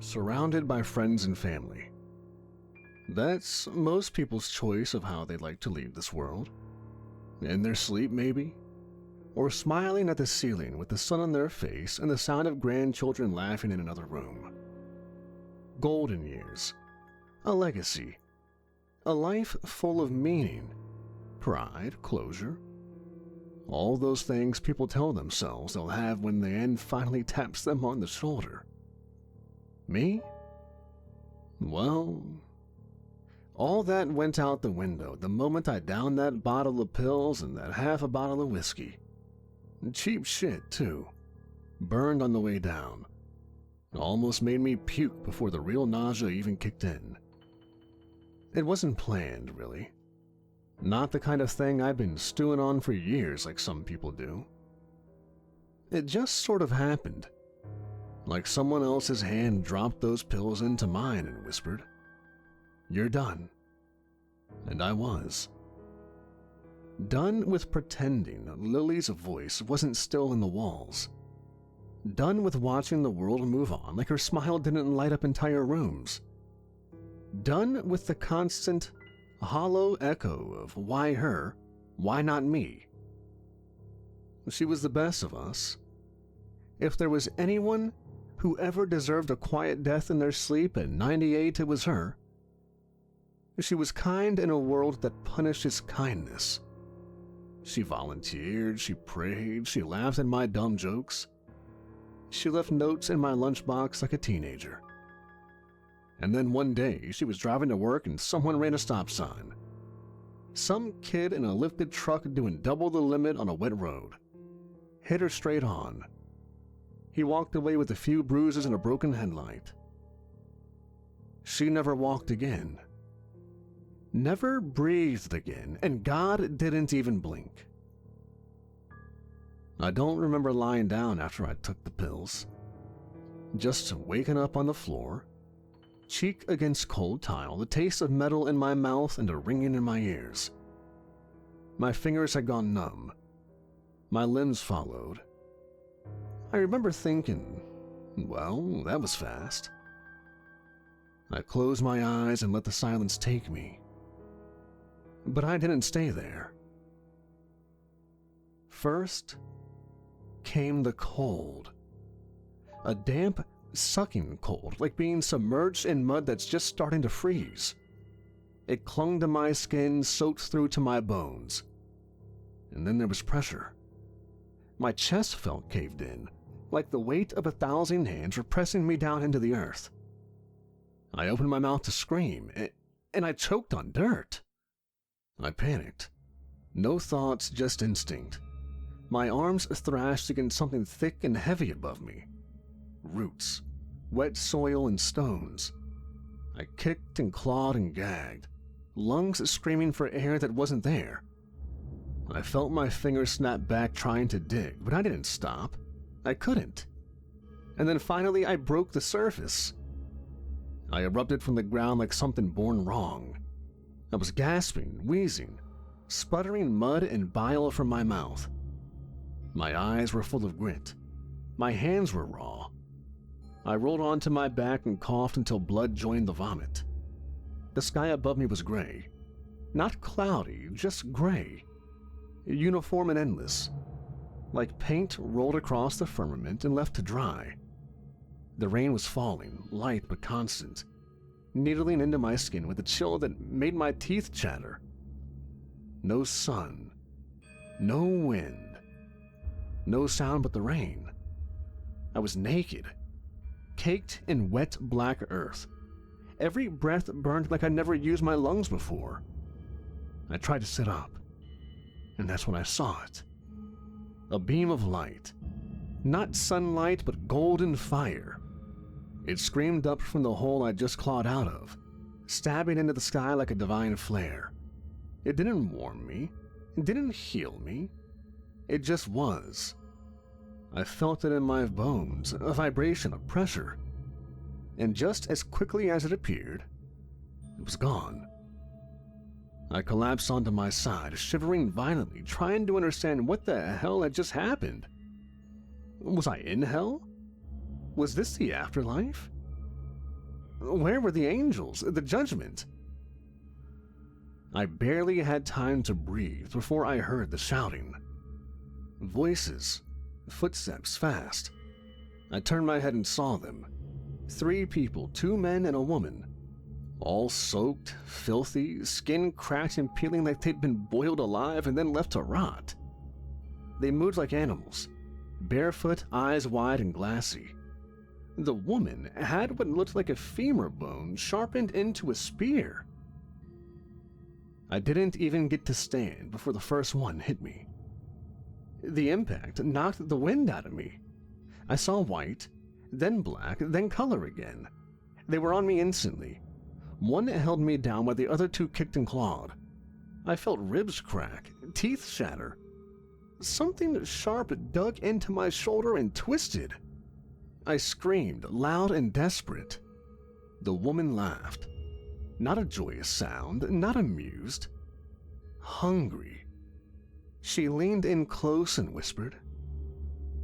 surrounded by friends and family. That's most people's choice of how they'd like to leave this world. In their sleep, maybe? Or smiling at the ceiling with the sun on their face and the sound of grandchildren laughing in another room. Golden years. A legacy. A life full of meaning, pride, closure. All those things people tell themselves they'll have when the end finally taps them on the shoulder. Me? Well, all that went out the window the moment I downed that bottle of pills and that half a bottle of whiskey. Cheap shit, too. Burned on the way down. It almost made me puke before the real nausea even kicked in. It wasn't planned, really. Not the kind of thing I've been stewing on for years like some people do. It just sort of happened. Like someone else's hand dropped those pills into mine and whispered, "You're done." And I was. Done with pretending Lily's voice wasn't still in the walls. Done with watching the world move on like her smile didn't light up entire rooms. Done with the constant, hollow echo of why her, why not me? She was the best of us. If there was anyone who ever deserved a quiet death in their sleep at 98, it was her. She was kind in a world that punishes kindness. She volunteered, she prayed, she laughed at my dumb jokes. She left notes in my lunchbox like a teenager. And then one day, she was driving to work and someone ran a stop sign. Some kid in a lifted truck doing double the limit on a wet road. Hit her straight on. He walked away with a few bruises and a broken headlight. She never walked again. Never breathed again, and God didn't even blink. I don't remember lying down after I took the pills. Just waking up on the floor, cheek against cold tile, the taste of metal in my mouth and a ringing in my ears. My fingers had gone numb. My limbs followed. I remember thinking, well, that was fast. I closed my eyes and let the silence take me. But I didn't stay there. First came the cold. A damp, sucking cold, like being submerged in mud that's just starting to freeze. It clung to my skin, soaked through to my bones. And then there was pressure. My chest felt caved in, like the weight of 1,000 hands were pressing me down into the earth. I opened my mouth to scream, and I choked on dirt. I panicked. No thoughts, just instinct. My arms thrashed against something thick and heavy above me. Roots, wet soil, and stones. I kicked and clawed and gagged, lungs screaming for air that wasn't there. I felt my fingers snap back trying to dig, but I didn't stop. I couldn't. And then finally I broke the surface. I erupted from the ground like something born wrong. I was gasping, wheezing, sputtering mud and bile from my mouth. My eyes were full of grit. My hands were raw. I rolled onto my back and coughed until blood joined the vomit. The sky above me was gray. Not cloudy, just gray. Uniform and endless. Like paint rolled across the firmament and left to dry. The rain was falling, light but constant, needling into my skin with a chill that made my teeth chatter. No sun. No wind. No sound but the rain. I was naked, caked in wet black earth. Every breath burned like I'd never used my lungs before. I tried to sit up, and that's when I saw it. A beam of light. Not sunlight, but golden fire. It screamed up from the hole I'd just clawed out of, stabbing into the sky like a divine flare. It didn't warm me. It didn't heal me. It just was. I felt it in my bones, a vibration, a pressure. And just as quickly as it appeared, it was gone. I collapsed onto my side, shivering violently, trying to understand what the hell had just happened. Was I in hell? Was this the afterlife? Where were the angels, the judgment? I barely had time to breathe before I heard the shouting. Voices, footsteps fast. I turned my head and saw them. 3 people, 2 men and a woman. All soaked, filthy, skin cracked and peeling like they'd been boiled alive and then left to rot. They moved like animals, barefoot, eyes wide and glassy. The woman had what looked like a femur bone sharpened into a spear. I didn't even get to stand before the first one hit me. The impact knocked the wind out of me. I saw white, then black, then color again. They were on me instantly. One held me down while the other 2 kicked and clawed. I felt ribs crack, teeth shatter. Something sharp dug into my shoulder and twisted. I screamed, loud and desperate. The woman laughed. Not a joyous sound, not amused. Hungry. She leaned in close and whispered,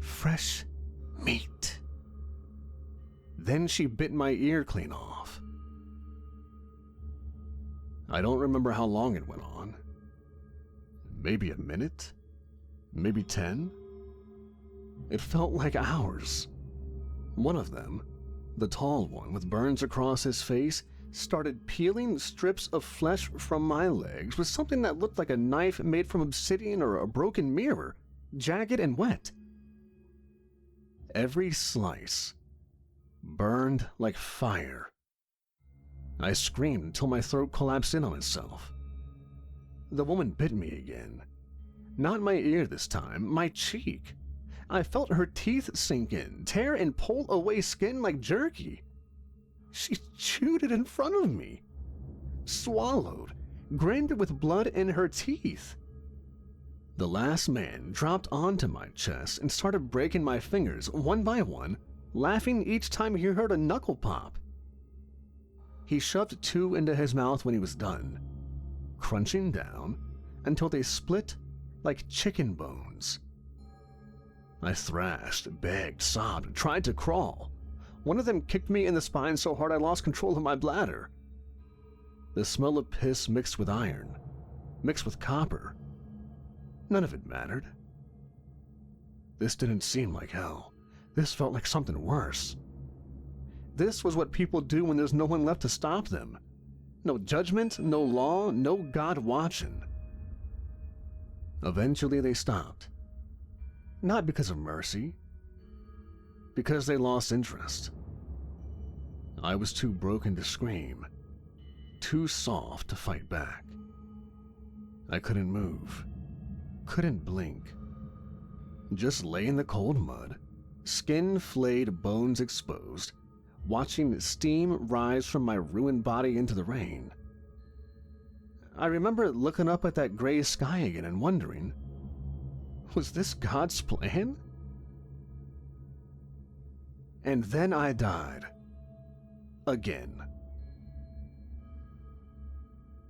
"Fresh meat." Then she bit my ear clean off. I don't remember how long it went on. Maybe a minute? Maybe 10? It felt like hours. One of them, the tall one with burns across his face, started peeling strips of flesh from my legs with something that looked like a knife made from obsidian or a broken mirror, jagged and wet. Every slice burned like fire. I screamed until my throat collapsed in on itself. The woman bit me again. Not my ear this time, my cheek. I felt her teeth sink in, tear and pull away skin like jerky. She chewed it in front of me, swallowed, grinned with blood in her teeth. The last man dropped onto my chest and started breaking my fingers one by one, laughing each time he heard a knuckle pop. He shoved 2 into his mouth when he was done, crunching down until they split like chicken bones. I thrashed, begged, sobbed, tried to crawl. One of them kicked me in the spine so hard I lost control of my bladder. The smell of piss mixed with iron, mixed with copper. None of it mattered. This didn't seem like hell. This felt like something worse. This was what people do when there's no one left to stop them. No judgment, no law, no God watching. Eventually they stopped. Not because of mercy. Because they lost interest. I was too broken to scream. Too soft to fight back. I couldn't move. Couldn't blink. Just lay in the cold mud, skin flayed, bones exposed, watching steam rise from my ruined body into the rain. I remember looking up at that gray sky again and wondering, was this God's plan? And then I died. Again.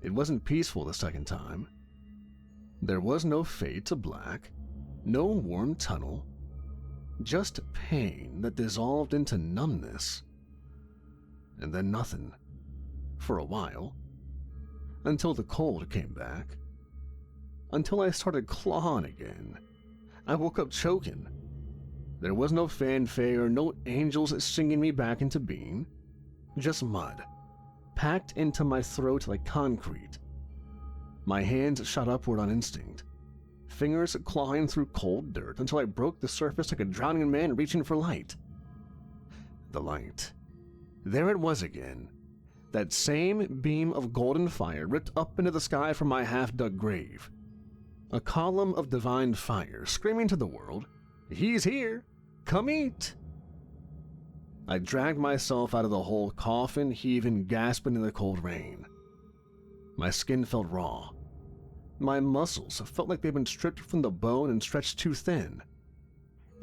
It wasn't peaceful the second time. There was no fade to black, no warm tunnel, just pain that dissolved into numbness. And then nothing, for a while, until the cold came back, until I started clawing again. I woke up choking. There was no fanfare, no angels singing me back into being, just mud, packed into my throat like concrete. My hands shot upward on instinct, fingers clawing through cold dirt until I broke the surface like a drowning man reaching for light. The light. There it was again. That same beam of golden fire ripped up into the sky from my half-dug grave. A column of divine fire screaming to the world, "He's here! Come eat!" I dragged myself out of the hole, coughing, heaving, gasping in the cold rain. My skin felt raw. My muscles felt like they'd been stripped from the bone and stretched too thin.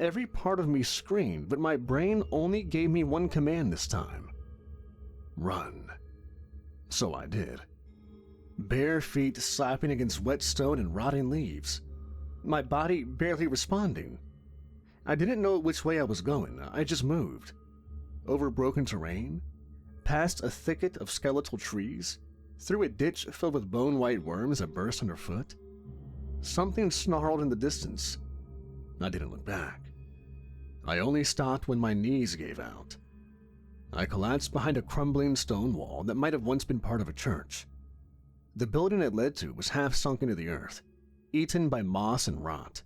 Every part of me screamed, but my brain only gave me one command this time. Run. So I did. Bare feet slapping against wet stone and rotting leaves. My body barely responding. I didn't know which way I was going, I just moved. Over broken terrain, past a thicket of skeletal trees, through a ditch filled with bone-white worms that burst underfoot. Something snarled in the distance. I didn't look back. I only stopped when my knees gave out. I collapsed behind a crumbling stone wall that might have once been part of a church. The building it led to was half sunk into the earth, eaten by moss and rot.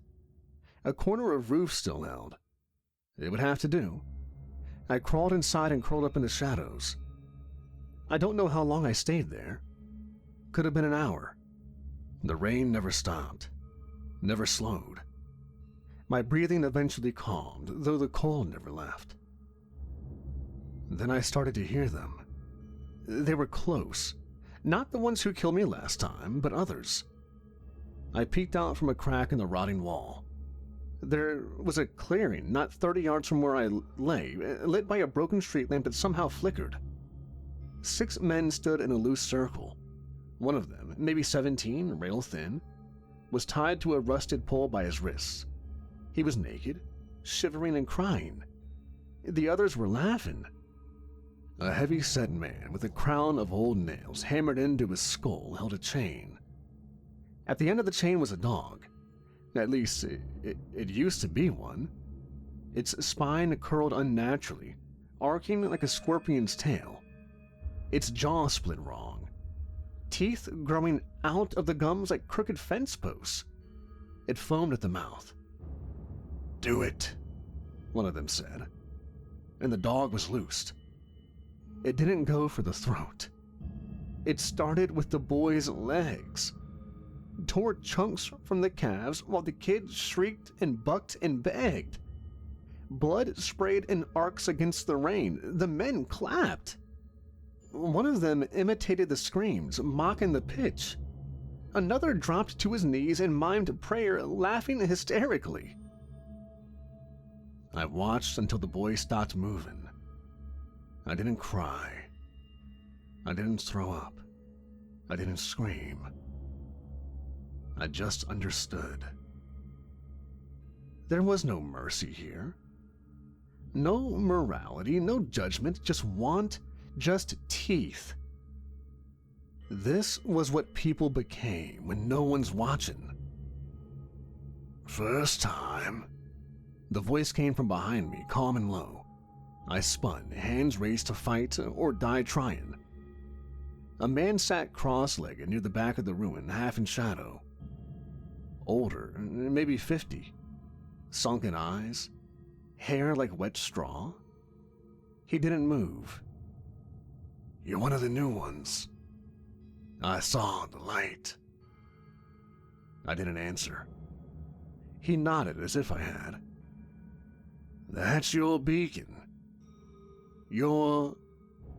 A corner of roof still held. It would have to do. I crawled inside and curled up in the shadows. I don't know how long I stayed there. Could have been an hour. The rain never stopped, never slowed. My breathing eventually calmed, though the cold never left. Then I started to hear them. They were close. Not the ones who killed me last time, but others. I peeked out from a crack in the rotting wall. There was a clearing not 30 yards from where I lay, lit by a broken street lamp that somehow flickered. 6 men stood in a loose circle. One of them, maybe 17, rail thin, was tied to a rusted pole by his wrists. He was naked, shivering and crying. The others were laughing. A heavy-set man with a crown of old nails hammered into his skull held a chain. At the end of the chain was a dog. At least, it used to be one. Its spine curled unnaturally, arcing like a scorpion's tail. Its jaw split wrong. Teeth growing out of the gums like crooked fence posts. It foamed at the mouth. "Do it," one of them said, and the dog was loosed. It didn't go for the throat. It started with the boy's legs, tore chunks from the calves while the kid shrieked and bucked and begged. Blood sprayed in arcs against the rain. The men clapped. One of them imitated the screams, mocking the pitch. Another dropped to his knees and mimed prayer, laughing hysterically. I watched until the boy stopped moving. I didn't cry. I didn't throw up. I didn't scream. I just understood. There was no mercy here. No morality, no judgment, just want, just teeth. This was what people became when no one's watching. "First time." The voice came from behind me, calm and low. I spun, hands raised to fight or die trying. A man sat cross-legged near the back of the ruin, half in shadow. Older, maybe 50. Sunken eyes, hair like wet straw. He didn't move. "You're one of the new ones. I saw the light." I didn't answer. He nodded as if I had. "That's your beacon. Your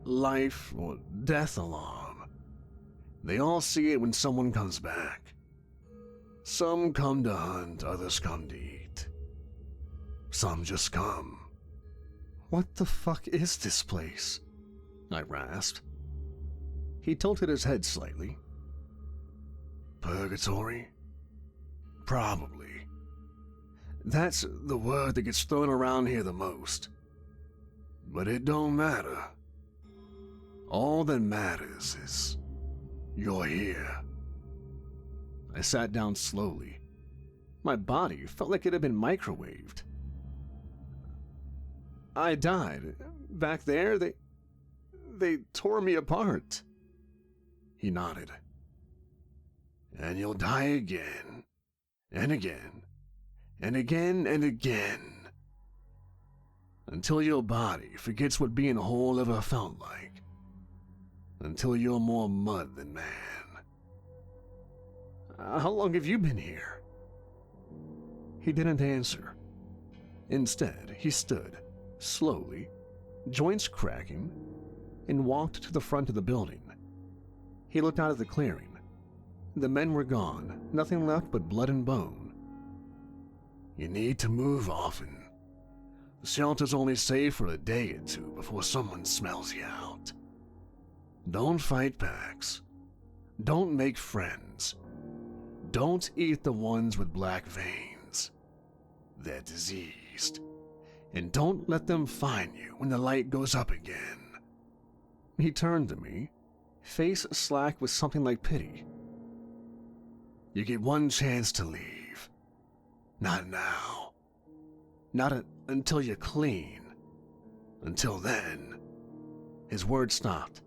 life or death alarm. They all see it when someone comes back. Some come to hunt, others come to eat. Some just come." "What the fuck is this place?" I rasped. He tilted his head slightly. "Purgatory? Probably. That's the word that gets thrown around here the most. But it don't matter. All that matters is you're here." I sat down slowly. My body felt like it had been microwaved. "I died. Back there, they tore me apart." He nodded. "And you'll die again, and again, and again, and again. Until your body forgets what being whole ever felt like. Until you're more mud than man." "How long have you been here?" He didn't answer. Instead, he stood, slowly, joints cracking, and walked to the front of the building. He looked out at the clearing. The men were gone, nothing left but blood and bone. "You need to move often. The shelter's only safe for a day or two before someone smells you out. Don't fight packs. Don't make friends. Don't eat the ones with black veins. They're diseased. And don't let them find you when the light goes up again." He turned to me, face slack with something like pity. "You get one chance to leave. Not now. Not until you're clean. Until then." His words stopped.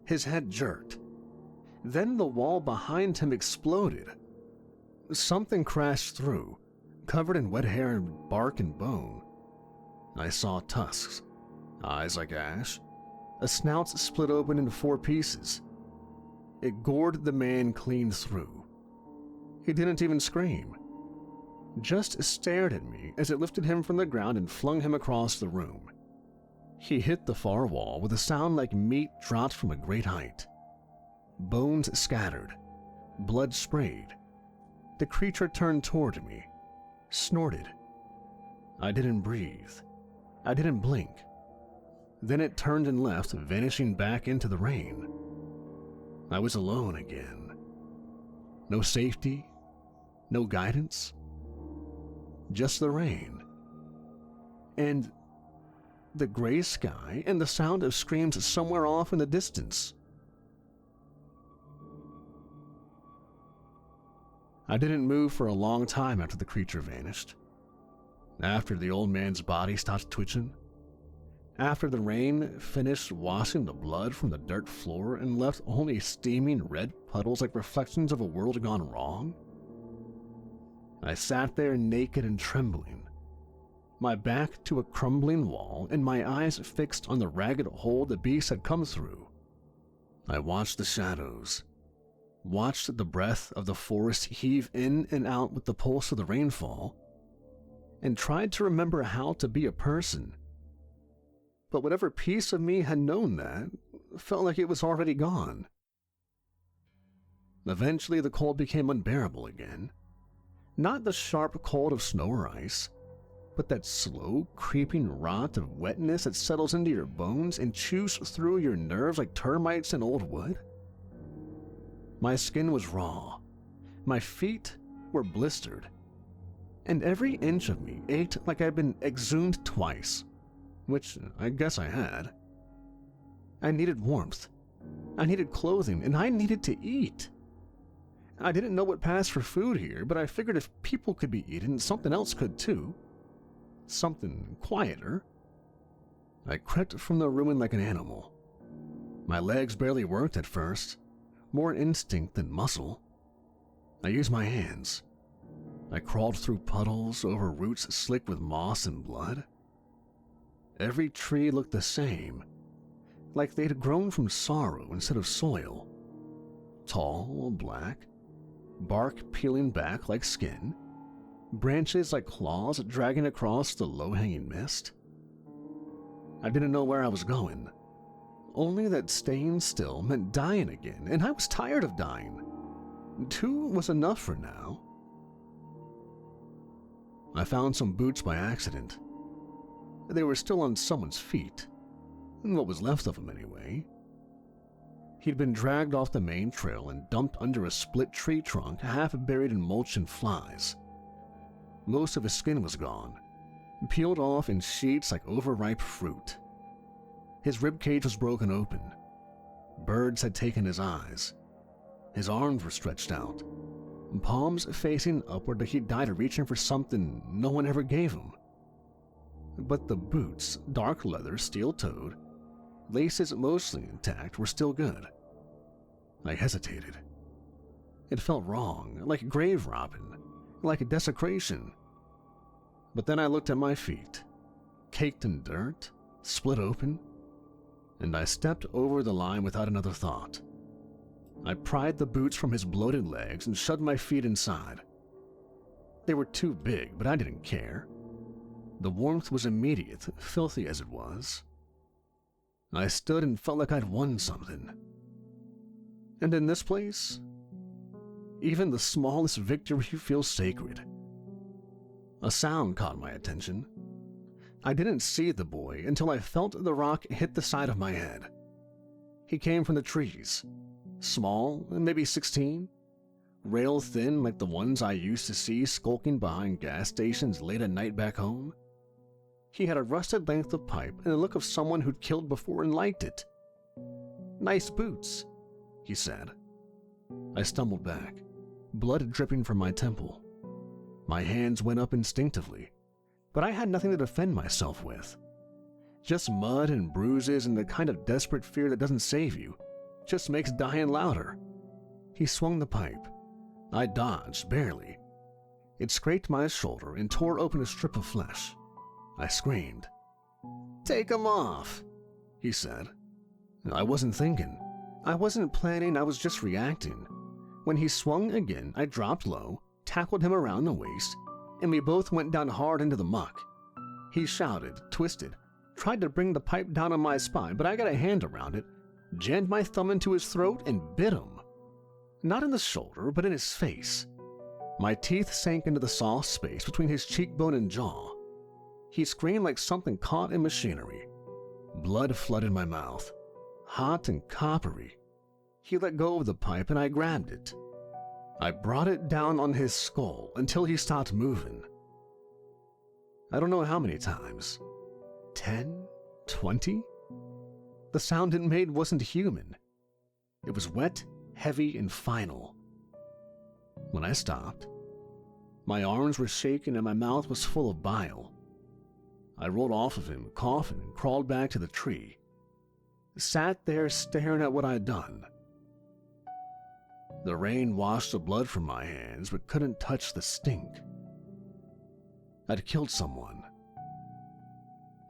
His head jerked. Then the wall behind him exploded. Something crashed through, covered in wet hair and bark and bone. I saw tusks, eyes like ash, a snout split open into 4 pieces. It gored the man clean through. He didn't even scream, just stared at me as it lifted him from the ground and flung him across the room. He hit the far wall with a sound like meat dropped from a great height. Bones scattered, blood sprayed. The creature turned toward me, snorted. I didn't breathe. I didn't blink. Then it turned and left, vanishing back into the rain. I was alone again. No safety, no guidance, just the rain. And the gray sky and the sound of screams somewhere off in the distance. I didn't move for a long time after the creature vanished. After the old man's body stopped twitching. After the rain finished washing the blood from the dirt floor and left only steaming red puddles like reflections of a world gone wrong. I sat there naked and trembling, my back to a crumbling wall and my eyes fixed on the ragged hole the beast had come through. I watched the shadows, watched the breath of the forest heave in and out with the pulse of the rainfall, and tried to remember how to be a person. But whatever piece of me had known that felt like it was already gone. Eventually the cold became unbearable again. Not the sharp cold of snow or ice, but that slow, creeping rot of wetness that settles into your bones and chews through your nerves like termites in old wood. My skin was raw, my feet were blistered, and every inch of me ached like I'd been exhumed twice, which I guess I had. I needed warmth, I needed clothing, and I needed to eat. I didn't know what passed for food here, but I figured if people could be eaten, something else could too. Something quieter. I crept from the ruin like an animal. My legs barely worked at first, more instinct than muscle. I used my hands. I crawled through puddles, over roots slick with moss and blood. Every tree looked the same, like they'd grown from sorrow instead of soil. Tall, black, bark peeling back like skin, branches like claws dragging across the low-hanging mist. I didn't know where I was going, only that staying still meant dying again, and I was tired of dying. 2 was enough for now. I found some boots by accident. They were still on someone's feet, what was left of them anyway. He'd been dragged off the main trail and dumped under a split tree trunk half buried in mulch and flies. Most of his skin was gone, peeled off in sheets like overripe fruit. His ribcage was broken open. Birds had taken his eyes. His arms were stretched out, palms facing upward like he died reaching for something no one ever gave him. But the boots, dark leather, steel-toed, laces mostly intact, were still good. I hesitated. It felt wrong, like grave robbing, like a desecration. But then I looked at my feet, caked in dirt, split open, and I stepped over the line without another thought. I pried the boots from his bloated legs and shoved my feet inside. They were too big, but I didn't care. The warmth was immediate, filthy as it was. I stood and felt like I'd won something. And in this place, even the smallest victory feels sacred. A sound caught my attention. I didn't see the boy until I felt the rock hit the side of my head. He came from the trees, small, maybe 16, rail thin like the ones I used to see skulking behind gas stations late at night back home. He had a rusted length of pipe and the look of someone who'd killed before and liked it. Nice boots," he said. I stumbled back, blood dripping from my temple. My hands went up instinctively, but I had nothing to defend myself with. Just mud and bruises and the kind of desperate fear that doesn't save you, just makes dying louder. He swung the pipe. I dodged, barely. It scraped my shoulder and tore open a strip of flesh. I screamed. "Take 'em off," he said. I wasn't thinking. I wasn't planning, I was just reacting. When he swung again, I dropped low, tackled him around the waist, and we both went down hard into the muck. He shouted, twisted, tried to bring the pipe down on my spine, but I got a hand around it, jammed my thumb into his throat, and bit him. Not in the shoulder, but in his face. My teeth sank into the soft space between his cheekbone and jaw. He screamed like something caught in machinery. Blood flooded my mouth, hot and coppery. He let go of the pipe and I grabbed it. I brought it down on his skull until he stopped moving. I don't know how many times. 10? 20? The sound it made wasn't human. It was wet, heavy, and final. When I stopped, my arms were shaking and my mouth was full of bile. I rolled off of him, coughing, and crawled back to the tree. Sat there staring at what I'd done. The rain washed the blood from my hands, but couldn't touch the stink. I'd killed someone,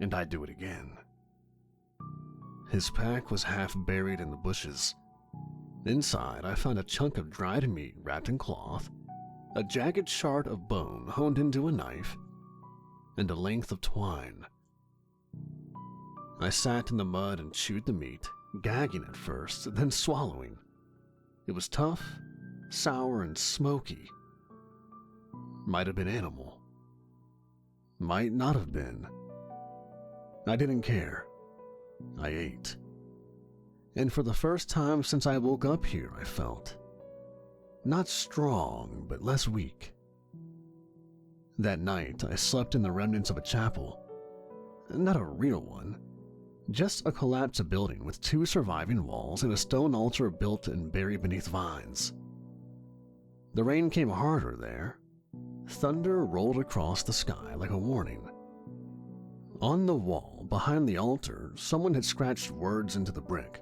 and I'd do it again. His pack was half buried in the bushes. Inside, I found a chunk of dried meat wrapped in cloth, a jagged shard of bone honed into a knife, and a length of twine. I sat in the mud and chewed the meat, gagging at first, then swallowing. It was tough, sour, and smoky. Might have been animal. Might not have been. I didn't care. I ate. And for the first time since I woke up here, I felt not strong, but less weak. That night, I slept in the remnants of a chapel. Not a real one. Just a collapsed building with 2 surviving walls and a stone altar built and buried beneath vines. The rain came harder there. Thunder rolled across the sky like a warning. On the wall, behind the altar, someone had scratched words into the brick.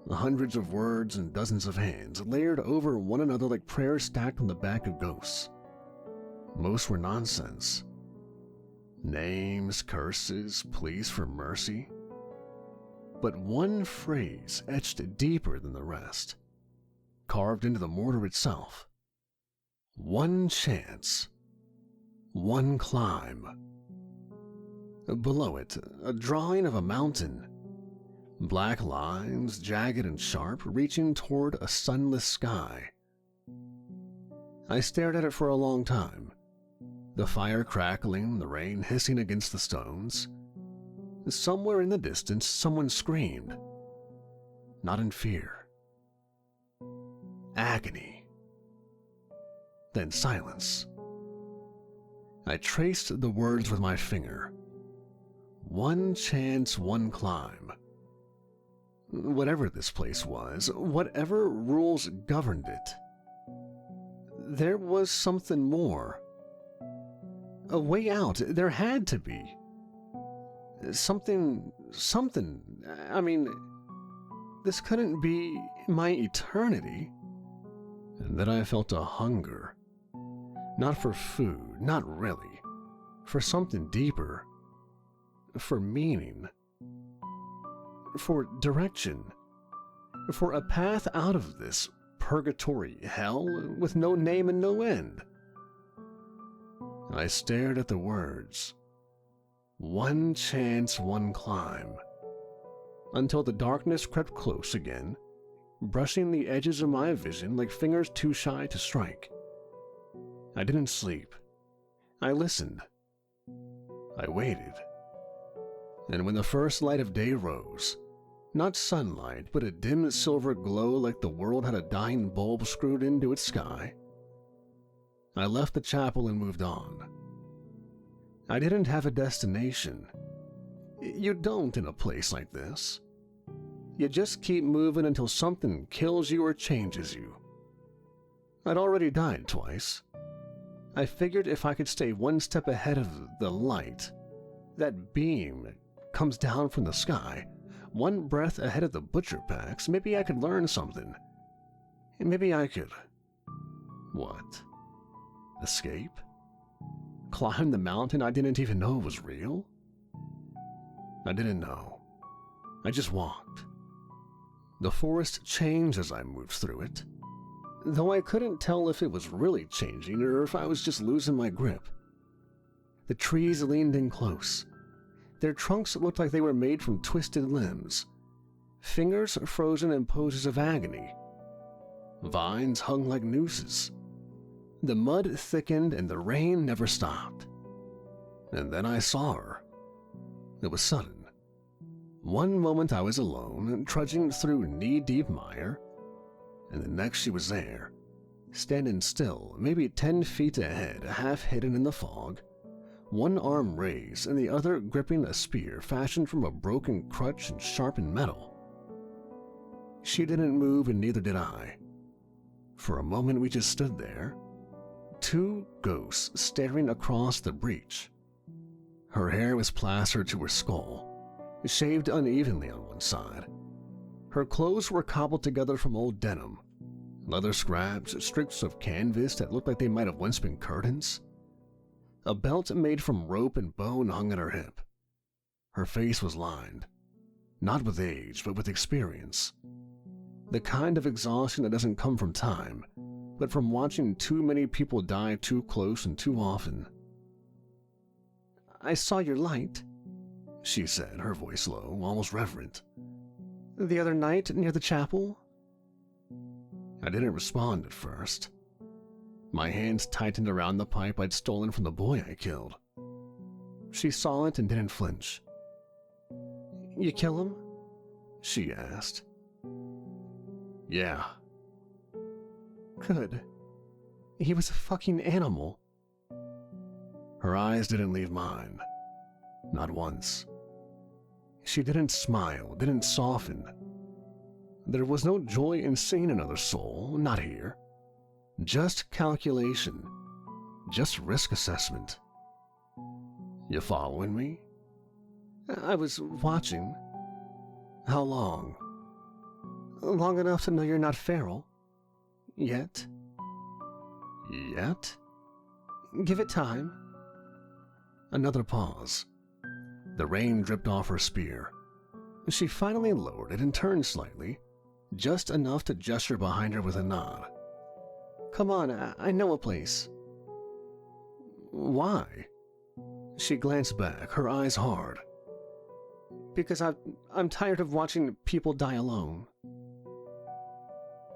Hundreds of words and dozens of hands layered over one another like prayers stacked on the back of ghosts. Most were nonsense. Names, curses, pleas for mercy. But one phrase etched deeper than the rest, carved into the mortar itself. One chance. One climb. Below it, a drawing of a mountain. Black lines, jagged and sharp, reaching toward a sunless sky. I stared at it for a long time. The fire crackling, the rain hissing against the stones. Somewhere in the distance, someone screamed. Not in fear. Agony. Then silence. I traced the words with my finger. One chance, one climb. Whatever this place was, whatever rules governed it, there was something more. A way out, there had to be. Something, I mean, this couldn't be my eternity. And then I felt a hunger. Not for food, not really. For something deeper. For meaning. For direction. For a path out of this purgatory hell with no name and no end. I stared at the words. One chance, one climb. Until the darkness crept close again, brushing the edges of my vision like fingers too shy to strike. I didn't sleep. I listened. I waited. And when the first light of day rose, not sunlight, but a dim silver glow like the world had a dying bulb screwed into its sky, I left the chapel and moved on. I didn't have a destination. You don't in a place like this. You just keep moving until something kills you or changes you. I'd already died twice. I figured if I could stay one step ahead of the light, that beam that comes down from the sky, one breath ahead of the butcher packs, maybe I could learn something. And maybe I could... What? Escape? Climb the mountain I didn't even know was real? I didn't know. I just walked. The forest changed as I moved through it, though I couldn't tell if it was really changing or if I was just losing my grip. The trees leaned in close. Their trunks looked like they were made from twisted limbs, fingers frozen in poses of agony. Vines hung like nooses. The mud thickened and the rain never stopped. And then I saw her. It was sudden. One moment I was alone, trudging through knee-deep mire, and the next she was there, standing still, maybe 10 feet ahead, half hidden in the fog, one arm raised and the other gripping a spear fashioned from a broken crutch and sharpened metal. She didn't move and neither did I. For a moment we just stood there, two ghosts staring across the breach. Her hair was plastered to her skull, shaved unevenly on one side. Her clothes were cobbled together from old denim, leather scraps, strips of canvas that looked like they might have once been curtains. A belt made from rope and bone hung at her hip. Her face was lined, not with age, but with experience. The kind of exhaustion that doesn't come from time, but from watching too many people die too close and too often. "I saw your light," she said, her voice low, almost reverent. "The other night near the chapel?" I didn't respond at first. My hands tightened around the pipe I'd stolen from the boy I killed. She saw it and didn't flinch. "You kill him?" she asked. "Yeah." "Good. He was a fucking animal." Her eyes didn't leave mine. Not once. She didn't smile, didn't soften. There was no joy in seeing another soul, not here. Just calculation. Just risk assessment. "You following me?" "I was watching." "How long?" "Long enough to know you're not feral. Yet." "Yet?" "Give it time." Another pause. The rain dripped off her spear. She finally lowered it and turned slightly, just enough to gesture behind her with a nod. "Come on, I know a place." "Why?" She glanced back, her eyes hard. "Because I'm tired of watching people die alone."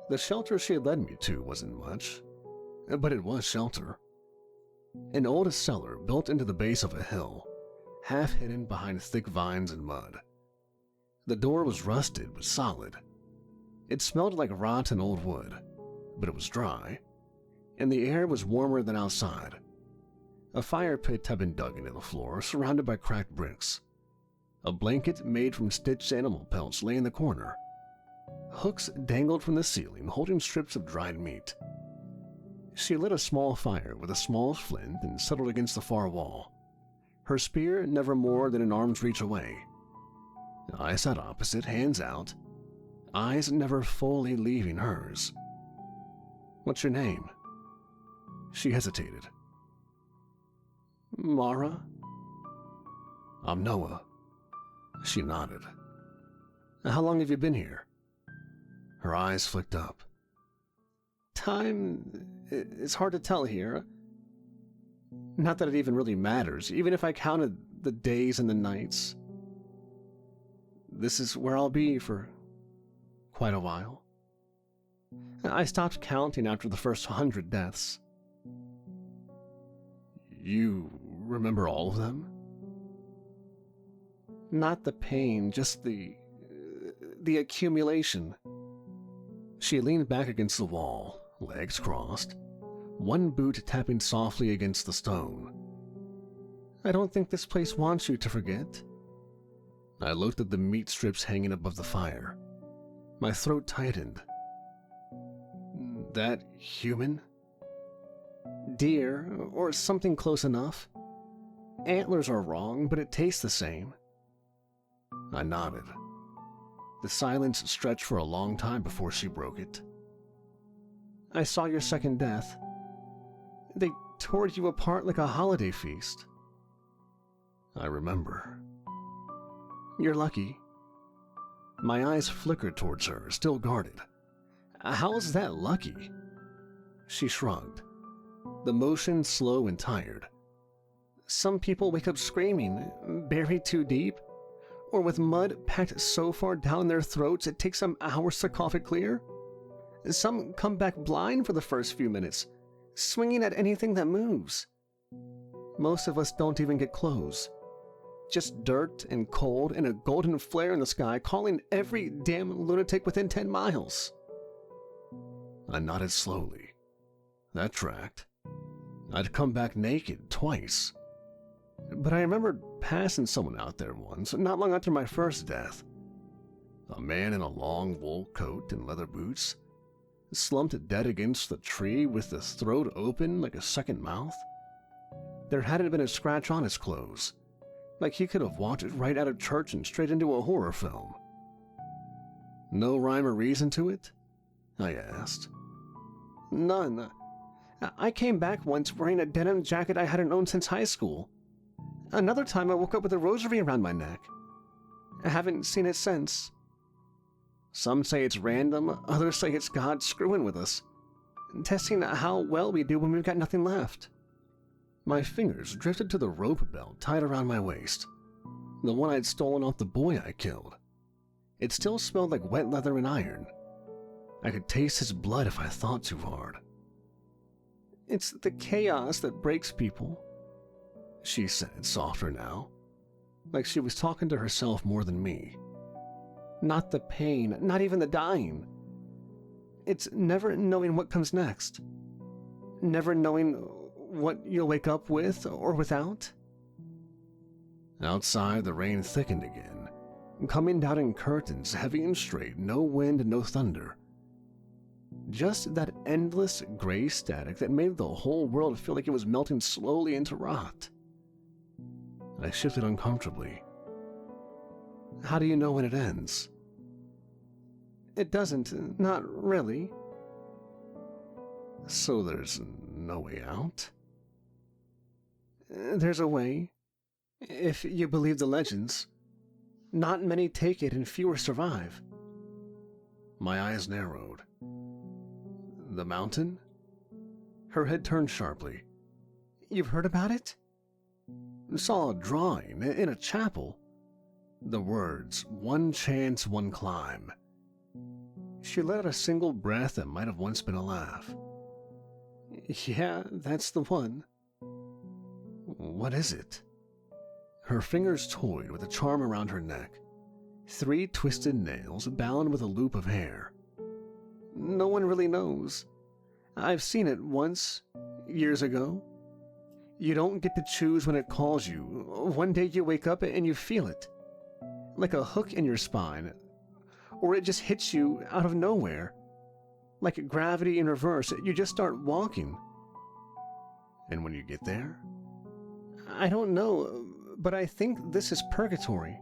The shelter she had led me to wasn't much, but it was shelter. An old cellar built into the base of a hill, half hidden behind thick vines and mud. The door was rusted but solid. It smelled like rotten old wood, but it was dry, and the air was warmer than outside. A fire pit had been dug into the floor, surrounded by cracked bricks. A blanket made from stitched animal pelts lay in the corner. Hooks dangled from the ceiling, holding strips of dried meat. She lit a small fire with a small flint and settled against the far wall, her spear never more than an arm's reach away. I sat opposite, hands out, eyes never fully leaving hers. "What's your name?" She hesitated. "Mara?" "I'm Noah." She nodded. "How long have you been here?" Her eyes flicked up. "Time is hard to tell here. Not that it even really matters, even if I counted the days and the nights. This is where I'll be for quite a while. I stopped counting after the first 100 deaths." "You remember all of them?" "Not the pain, just the accumulation." She leaned back against the wall, legs crossed, one boot tapping softly against the stone. "I don't think this place wants you to forget." I looked at the meat strips hanging above the fire. My throat tightened. That human? Deer, or something close enough. Antlers are wrong, but it tastes the same. I nodded. The silence stretched for a long time before she broke it. I saw your second death. They tore you apart like a holiday feast. I remember. You're lucky. My eyes flickered towards her, still guarded. How's that lucky? She shrugged, the motion slow and tired. Some people wake up screaming, buried too deep, or with mud packed so far down their throats it takes them hours to cough it clear. Some come back blind for the first few minutes, swinging at anything that moves. Most of us don't even get clothes. Just dirt and cold and a golden flare in the sky calling every damn lunatic within 10 miles. I nodded slowly. That tracked. I'd come back naked twice. But I remembered passing someone out there once, not long after my first death. A man in a long wool coat and leather boots, slumped dead against the tree with the throat open like a second mouth. There hadn't been a scratch on his clothes, like he could have walked right out of church and straight into a horror film. No rhyme or reason to it? I asked. None. I came back once wearing a denim jacket I hadn't owned since high school. Another time I woke up with a rosary around my neck. I haven't seen it since. Some say it's random, others say it's God screwing with us, testing how well we do when we've got nothing left. My fingers drifted to the rope belt tied around my waist, the one I'd stolen off the boy I killed. It still smelled like wet leather and iron. I could taste his blood if I thought too hard. It's the chaos that breaks people, she said, softer now, like she was talking to herself more than me. Not the pain, not even the dying. It's never knowing what comes next. Never knowing what you'll wake up with or without. Outside, the rain thickened again, coming down in curtains, heavy and straight, no wind, no thunder. Just that endless gray static that made the whole world feel like it was melting slowly into rot. I shifted uncomfortably. How do you know when it ends? It doesn't, not really. So there's no way out? There's a way, if you believe the legends. Not many take it and fewer survive. My eyes narrowed. The mountain? Her head turned sharply. You've heard about it? Saw a drawing in a chapel. The words, one chance, one climb. She let out a single breath that might have once been a laugh. Yeah, that's the one. What is it? Her fingers toyed with a charm around her neck. 3 twisted nails bound with a loop of hair. No one really knows. I've seen it once, years ago. You don't get to choose when it calls you. One day you wake up and you feel it. Like a hook in your spine. Or it just hits you out of nowhere. Like gravity in reverse, you just start walking. And when you get there? I don't know, but I think this is purgatory.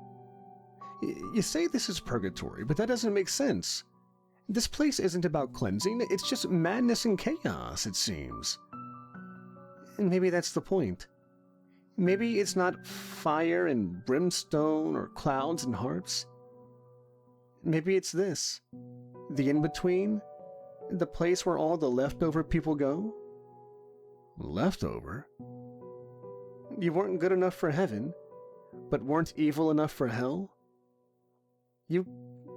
You say this is purgatory, but that doesn't make sense. This place isn't about cleansing, it's just madness and chaos, it seems. And maybe that's the point. Maybe it's not fire and brimstone or clouds and harps. Maybe it's this. The in-between. The place where all the leftover people go. Leftover? You weren't good enough for heaven, but weren't evil enough for hell? You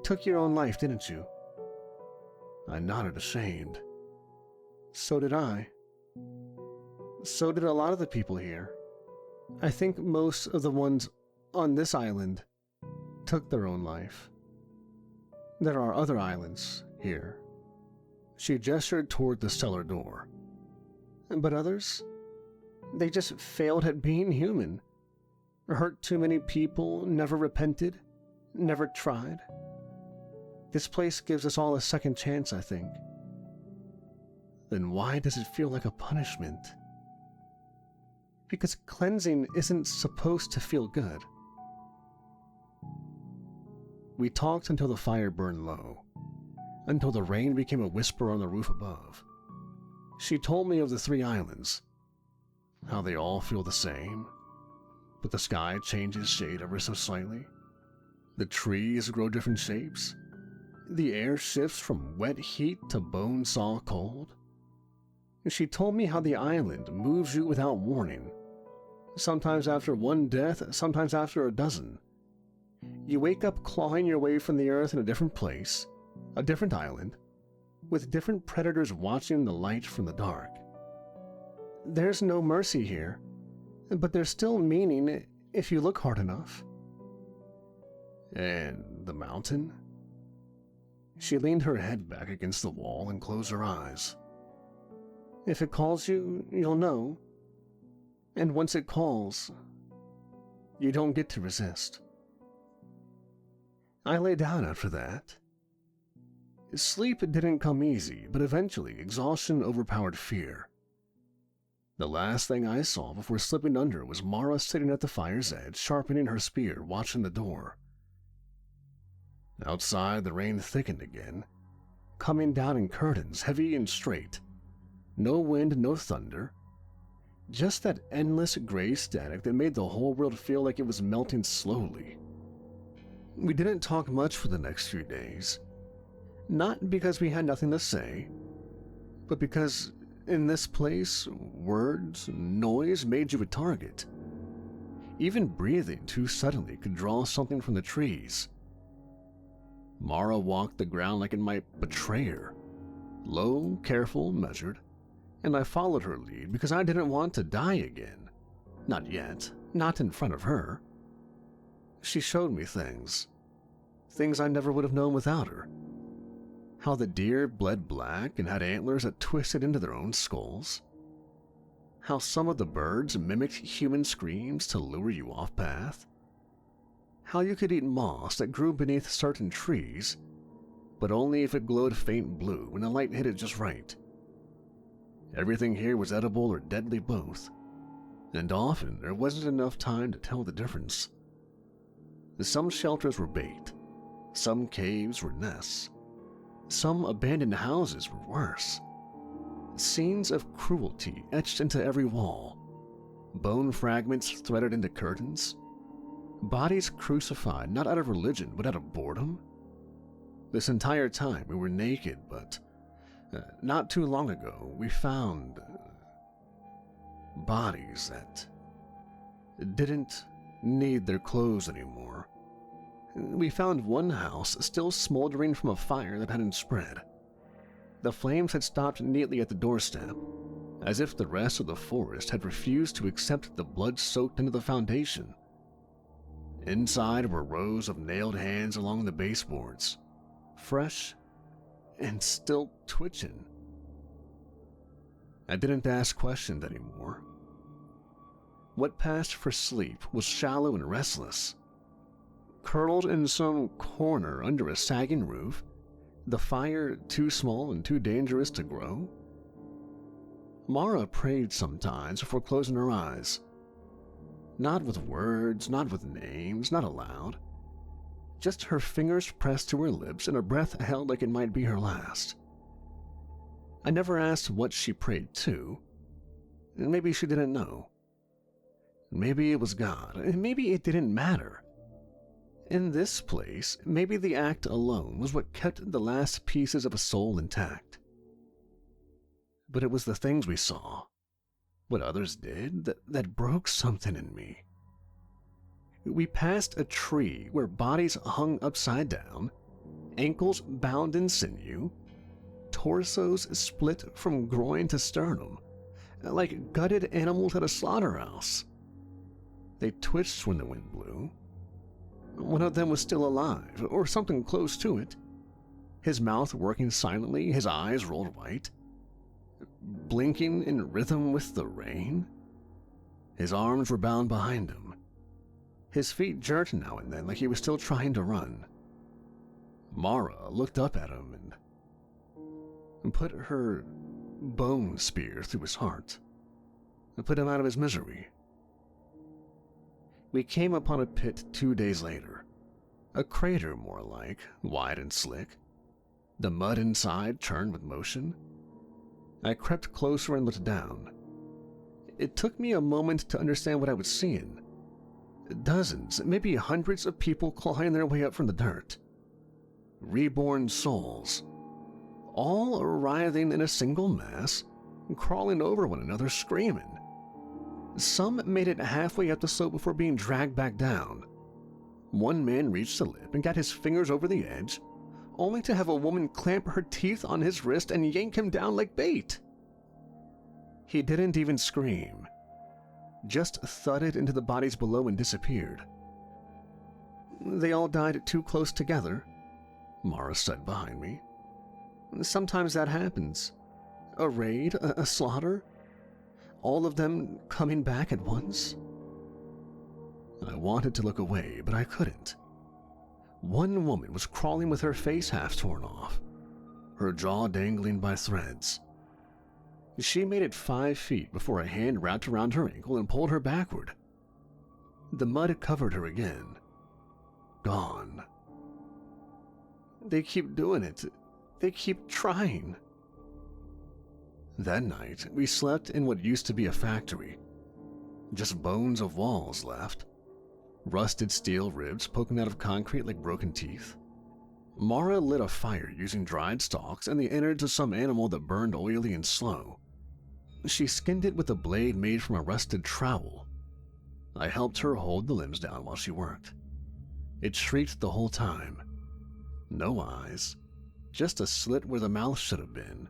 took your own life, didn't you? I nodded, ashamed. So did I. So did a lot of the people here. I think most of the ones on this island took their own life. There are other islands here. She gestured toward the cellar door. But others? They just failed at being human. Hurt too many people, never repented, never tried. This place gives us all a second chance, I think. Then why does it feel like a punishment? Because cleansing isn't supposed to feel good. We talked until the fire burned low, until the rain became a whisper on the roof above. She told me of the 3 islands, how they all feel the same, but the sky changes shade ever so slightly. The trees grow different shapes. The air shifts from wet heat to bone saw cold. She told me how the island moves you without warning, sometimes after 1 death, sometimes after a dozen. You wake up clawing your way from the earth in a different place, a different island, with different predators watching the light from the dark. There's no mercy here, but there's still meaning if you look hard enough. And the mountain? She leaned her head back against the wall and closed her eyes. If it calls you, you'll know. And once it calls, you don't get to resist. I lay down after that. Sleep didn't come easy, but eventually exhaustion overpowered fear. The last thing I saw before slipping under was Mara sitting at the fire's edge, sharpening her spear, watching the door. Outside, the rain thickened again, coming down in curtains, heavy and straight. No wind, no thunder. Just that endless gray static that made the whole world feel like it was melting slowly. We didn't talk much for the next few days. Not because we had nothing to say, but because in this place, words, noise made you a target. Even breathing too suddenly could draw something from the trees. Mara walked the ground like it might betray her. Low, careful, measured, and I followed her lead because I didn't want to die again. Not yet, not in front of her. She showed me things I never would have known without her. How the deer bled black and had antlers that twisted into their own skulls. How some of the birds mimicked human screams to lure you off path. How you could eat moss that grew beneath certain trees, but only if it glowed faint blue when the light hit it just right. Everything here was edible or deadly both, and often there wasn't enough time to tell the difference. Some shelters were bait, some caves were nests, some abandoned houses were worse. Scenes of cruelty etched into every wall, bone fragments threaded into curtains, bodies crucified not out of religion but out of boredom. This entire time we were naked, but not too long ago we found bodies that didn't need their clothes anymore. We found one house still smoldering from a fire that hadn't spread. The flames had stopped neatly at the doorstep, as if the rest of the forest had refused to accept the blood soaked into the foundation. Inside were rows of nailed hands along the baseboards, fresh and still twitching. I didn't ask questions anymore. What passed for sleep was shallow and restless. Curled in some corner under a sagging roof, the fire too small and too dangerous to grow. Mara prayed sometimes before closing her eyes. Not with words, not with names, not aloud. Just her fingers pressed to her lips and her breath held like it might be her last. I never asked what she prayed to. Maybe she didn't know. Maybe it was God. Maybe it didn't matter. In this place, maybe the act alone was what kept the last pieces of a soul intact. But it was the things we saw, what others did, that broke something in me. We passed a tree where bodies hung upside down, ankles bound in sinew, torsos split from groin to sternum, like gutted animals at a slaughterhouse. They twitched when the wind blew. One of them was still alive, or something close to it, his mouth working silently, his eyes rolled white, blinking in rhythm with the rain. His arms were bound behind him. His feet jerked now and then like he was still trying to run. Mara looked up at him and put her bone spear through his heart and put him out of his misery. We came upon a pit 2 days later, a crater more like, wide and slick. The mud inside churned with motion. I crept closer and looked down. It took me a moment to understand what I was seeing. Dozens, maybe hundreds of people clawing their way up from the dirt. Reborn souls, all writhing in a single mass, crawling over one another screaming. Some made it halfway up the slope before being dragged back down. One man reached the lip and got his fingers over the edge, only to have a woman clamp her teeth on his wrist and yank him down like bait. He didn't even scream, just thudded into the bodies below and disappeared. They all died too close together, Mara said behind me. Sometimes that happens. A raid, a slaughter, all of them coming back at once. I wanted to look away, but I couldn't. One woman was crawling with her face half torn off, her jaw dangling by threads. She made it 5 feet before a hand wrapped around her ankle and pulled her backward. The mud covered her again. Gone. They keep doing it. They keep trying. That night, we slept in what used to be a factory. Just bones of walls left. Rusted steel ribs poking out of concrete like broken teeth. Mara lit a fire using dried stalks and the innards of some animal that burned oily and slow. She skinned it with a blade made from a rusted trowel. I helped her hold the limbs down while she worked. It shrieked the whole time. No eyes, just a slit where the mouth should have been,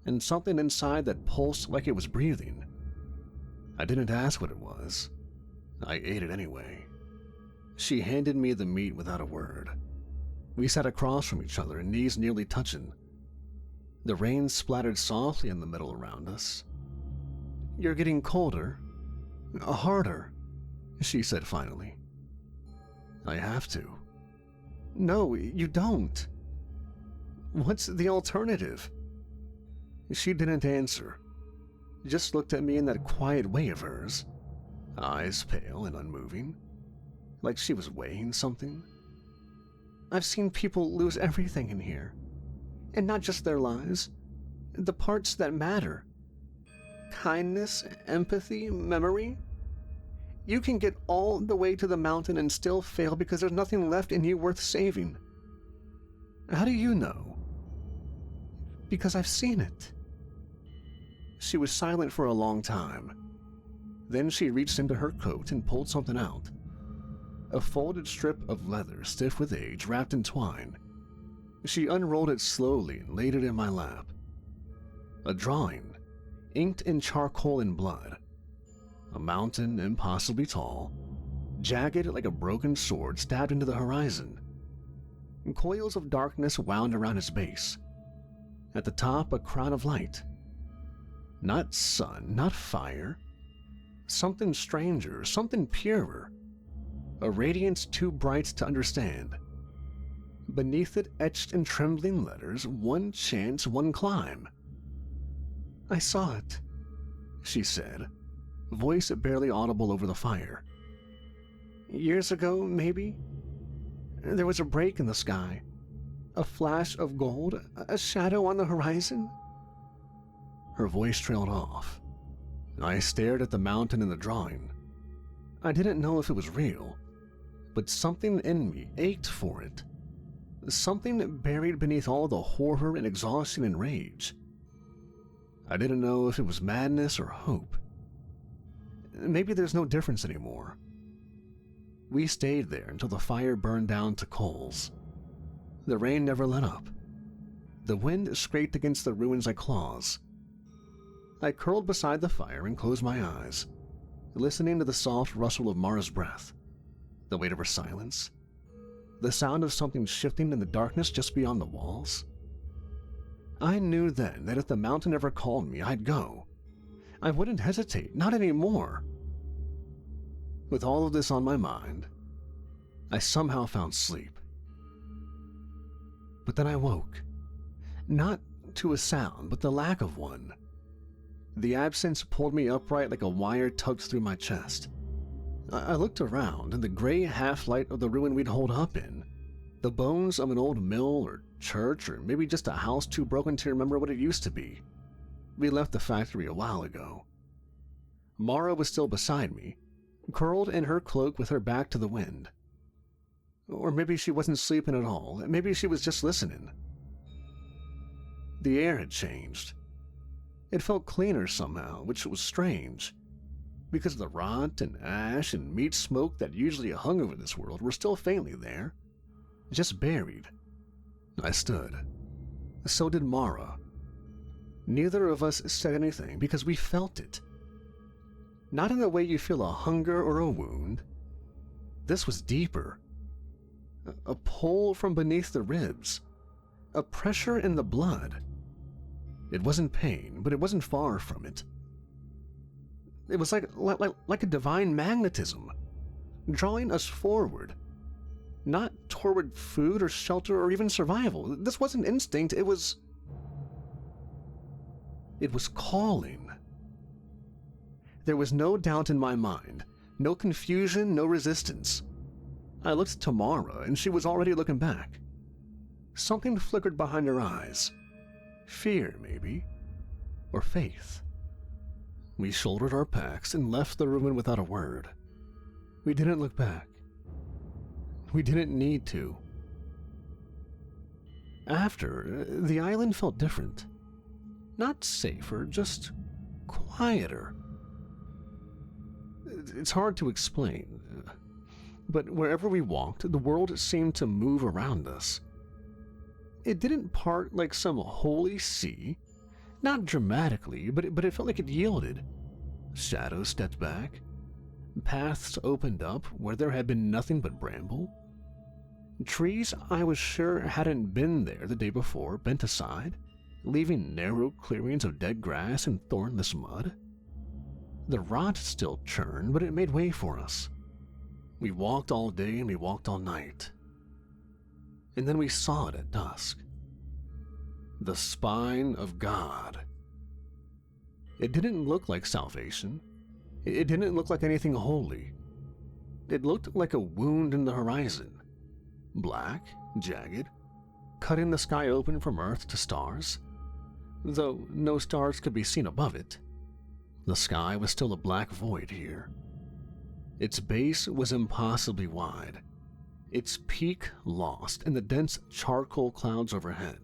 and something inside that pulsed like it was breathing. I didn't ask what it was. I ate it anyway. She handed me the meat without a word. We sat across from each other, knees nearly touching. The rain splattered softly in the metal around us. "You're getting colder. Harder," she said finally. "I have to." "No, you don't. What's the alternative?" She didn't answer, just looked at me in that quiet way of hers, eyes pale and unmoving, like she was weighing something. "I've seen people lose everything in here, and not just their lives, the parts that matter. Kindness, empathy, memory. You can get all the way to the mountain and still fail because there's nothing left in you worth saving. How do you know?" "Because I've seen it." She was silent for a long time. Then she reached into her coat and pulled something out. A folded strip of leather, stiff with age, wrapped in twine. She unrolled it slowly and laid it in my lap. A drawing, inked in charcoal and blood. A mountain impossibly tall, jagged like a broken sword stabbed into the horizon. Coils of darkness wound around its base. At the top, a crown of light. Not sun, not fire. Something stranger, something purer. A radiance too bright to understand. Beneath it, etched in trembling letters, one chance, one climb. "I saw it," she said, voice barely audible over the fire. "Years ago, maybe. There was a break in the sky. A flash of gold, a shadow on the horizon." Her voice trailed off. I stared at the mountain in the drawing. I didn't know if it was real, but something in me ached for it. Something buried beneath all the horror and exhaustion and rage. I didn't know if it was madness or hope. Maybe there's no difference anymore. We stayed there until the fire burned down to coals. The rain never let up. The wind scraped against the ruins like claws. I curled beside the fire and closed my eyes, listening to the soft rustle of Mara's breath, the weight of her silence, the sound of something shifting in the darkness just beyond the walls. I knew then that if the mountain ever called me, I'd go. I wouldn't hesitate, not anymore. With all of this on my mind, I somehow found sleep. But then I woke. Not to a sound, but the lack of one. The absence pulled me upright like a wire tugged through my chest. I looked around, and the gray half-light of the ruin we'd holed up in, the bones of an old mill or church, or maybe just a house too broken to remember what it used to be. We left the factory a while ago. Mara was still beside me, curled in her cloak with her back to the wind. Or maybe she wasn't sleeping at all. Maybe she was just listening. The air had changed. It felt cleaner somehow, which was strange, because the rot and ash and meat smoke that usually hung over this world were still faintly there, just buried. I stood. So did Mara. Neither of us said anything because we felt it. Not in the way you feel a hunger or a wound. This was deeper. A pull from beneath the ribs. A pressure in the blood. It wasn't pain, but it wasn't far from it. It was like a divine magnetism, drawing us forward. Not toward food or shelter or even survival. This wasn't instinct, it was calling. There was no doubt in my mind, no confusion, no resistance. I looked to Mara, and she was already looking back. Something flickered behind her eyes. Fear, maybe. Or faith. We shouldered our packs and left the ruin without a word. We didn't look back. We didn't need to. After, the island felt different. Not safer, just quieter. It's hard to explain, but wherever we walked, the world seemed to move around us. It didn't part like some holy sea, not dramatically, but it felt like it yielded. Shadows stepped back. Paths opened up where there had been nothing but bramble. Trees I was sure hadn't been there the day before bent aside, leaving narrow clearings of dead grass and thornless mud. The rot still churned, but it made way for us. We walked all day and we walked all night. And then we saw it at dusk. The spine of God. It didn't look like salvation. It didn't look like anything holy. It looked like a wound in the horizon. Black, jagged, cutting the sky open from earth to stars. Though no stars could be seen above it. The sky was still a black void here. Its base was impossibly wide, its peak lost in the dense charcoal clouds overhead.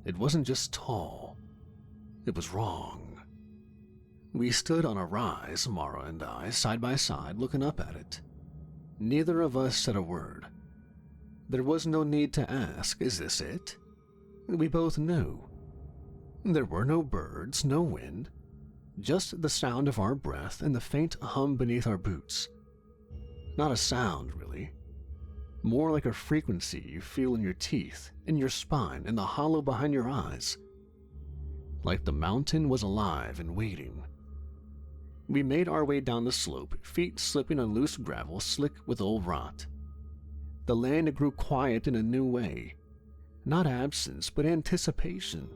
It wasn't just tall, it was wrong. We stood on a rise, Mara and I, side by side, looking up at it. Neither of us said a word. There was no need to ask, is this it? We both knew. There were no birds, no wind, just the sound of our breath and the faint hum beneath our boots. Not a sound, really. More like a frequency you feel in your teeth, in your spine, in the hollow behind your eyes. Like the mountain was alive and waiting. We made our way down the slope, feet slipping on loose gravel slick with old rot. The land grew quiet in a new way. Not absence, but anticipation.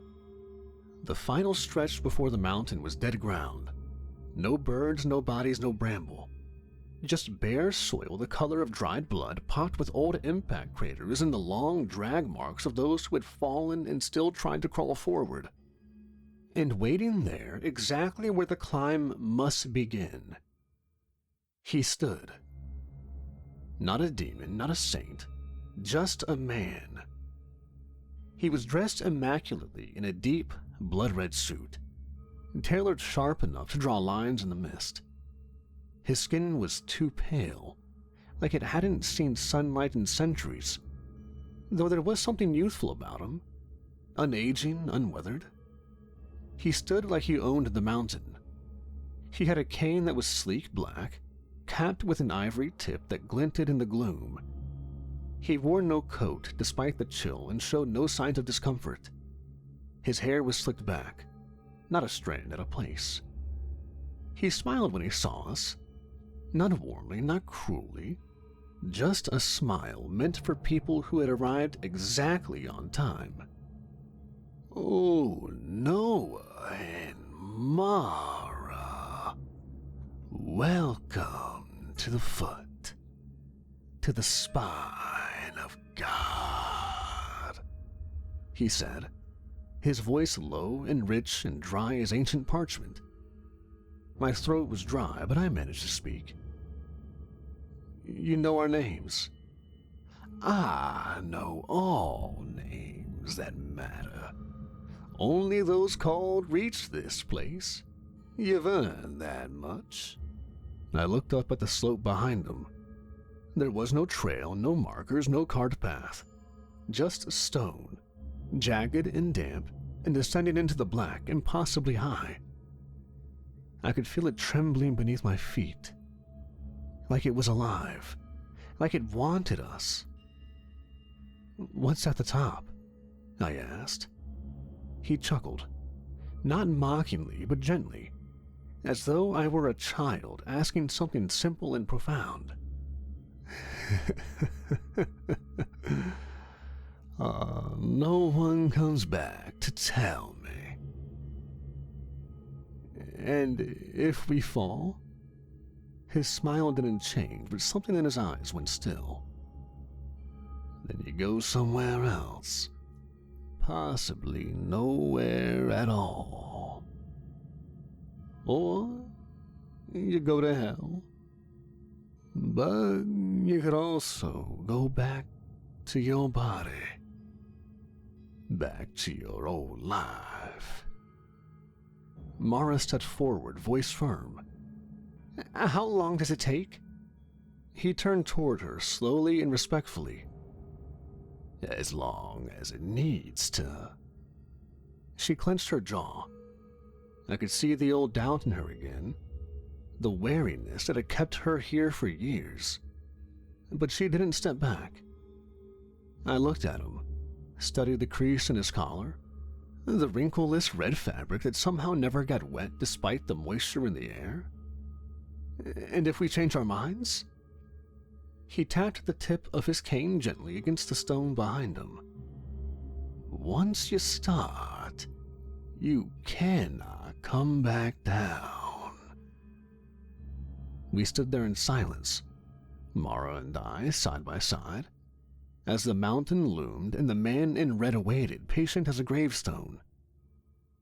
The final stretch before the mountain was dead ground. No birds, no bodies, no bramble. Just bare soil the color of dried blood, pocked with old impact craters and the long drag marks of those who had fallen and still tried to crawl forward. And waiting there, exactly where the climb must begin, he stood. Not a demon, not a saint, just a man. He was dressed immaculately in a deep, blood-red suit, tailored sharp enough to draw lines in the mist. His skin was too pale, like it hadn't seen sunlight in centuries, though there was something youthful about him, unaging, unweathered. He stood like he owned the mountain. He had a cane that was sleek black, capped with an ivory tip that glinted in the gloom. He wore no coat despite the chill and showed no signs of discomfort. His hair was slicked back, not a strand at a place. He smiled when he saw us, not warmly, not cruelly, Just a smile meant for people who had arrived exactly on time. "Oh, Noah and Mara, welcome to the foot, to the spine of God," he said, his voice low and rich and dry as ancient parchment. My throat was dry, but I managed to speak. "You know our names." "I know all names that matter. Only those called reach this place. You've earned that much." I looked up at the slope behind them. There was no trail, no markers, no carved path. Just stone, jagged and damp, and descending into the black, impossibly high. I could feel it trembling beneath my feet, like it was alive, like it wanted us. "What's at the top?" I asked. He chuckled, not mockingly, but gently, as though I were a child asking something simple and profound. No one comes back to tell me." "And if we fall?" His smile didn't change, but something in his eyes went still. "Then you go somewhere else. Possibly nowhere at all. Or you go to hell. But you could also go back to your body. Back to your old life." Mara stepped forward, voice firm. "How long does it take?" He turned toward her, slowly and respectfully. "As long as it needs to." She clenched her jaw. I could see the old doubt in her again, the wariness that had kept her here for years. But she didn't step back. I looked at him, studied the crease in his collar, the wrinkleless red fabric that somehow never got wet despite the moisture in the air. "And if we change our minds?" He tapped the tip of his cane gently against the stone behind him. "Once you start, you cannot come back down." We stood there in silence, Mara and I side by side, as the mountain loomed and the man in red awaited, patient as a gravestone.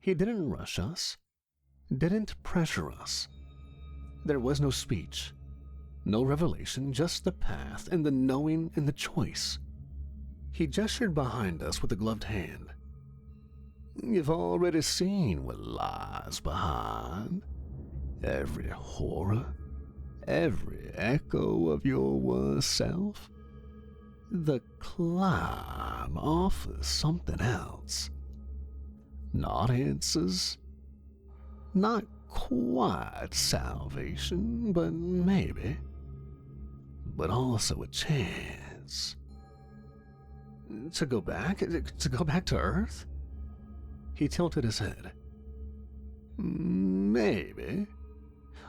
He didn't rush us, didn't pressure us. There was no speech, no revelation, just the path and the knowing and the choice. He gestured behind us with a gloved hand. "You've already seen what lies behind. Every horror, every echo of your worst self. The climb offers something else. Not answers, not quite salvation, but maybe. But also a chance. To go back? To go back to Earth?" He tilted his head. "Maybe.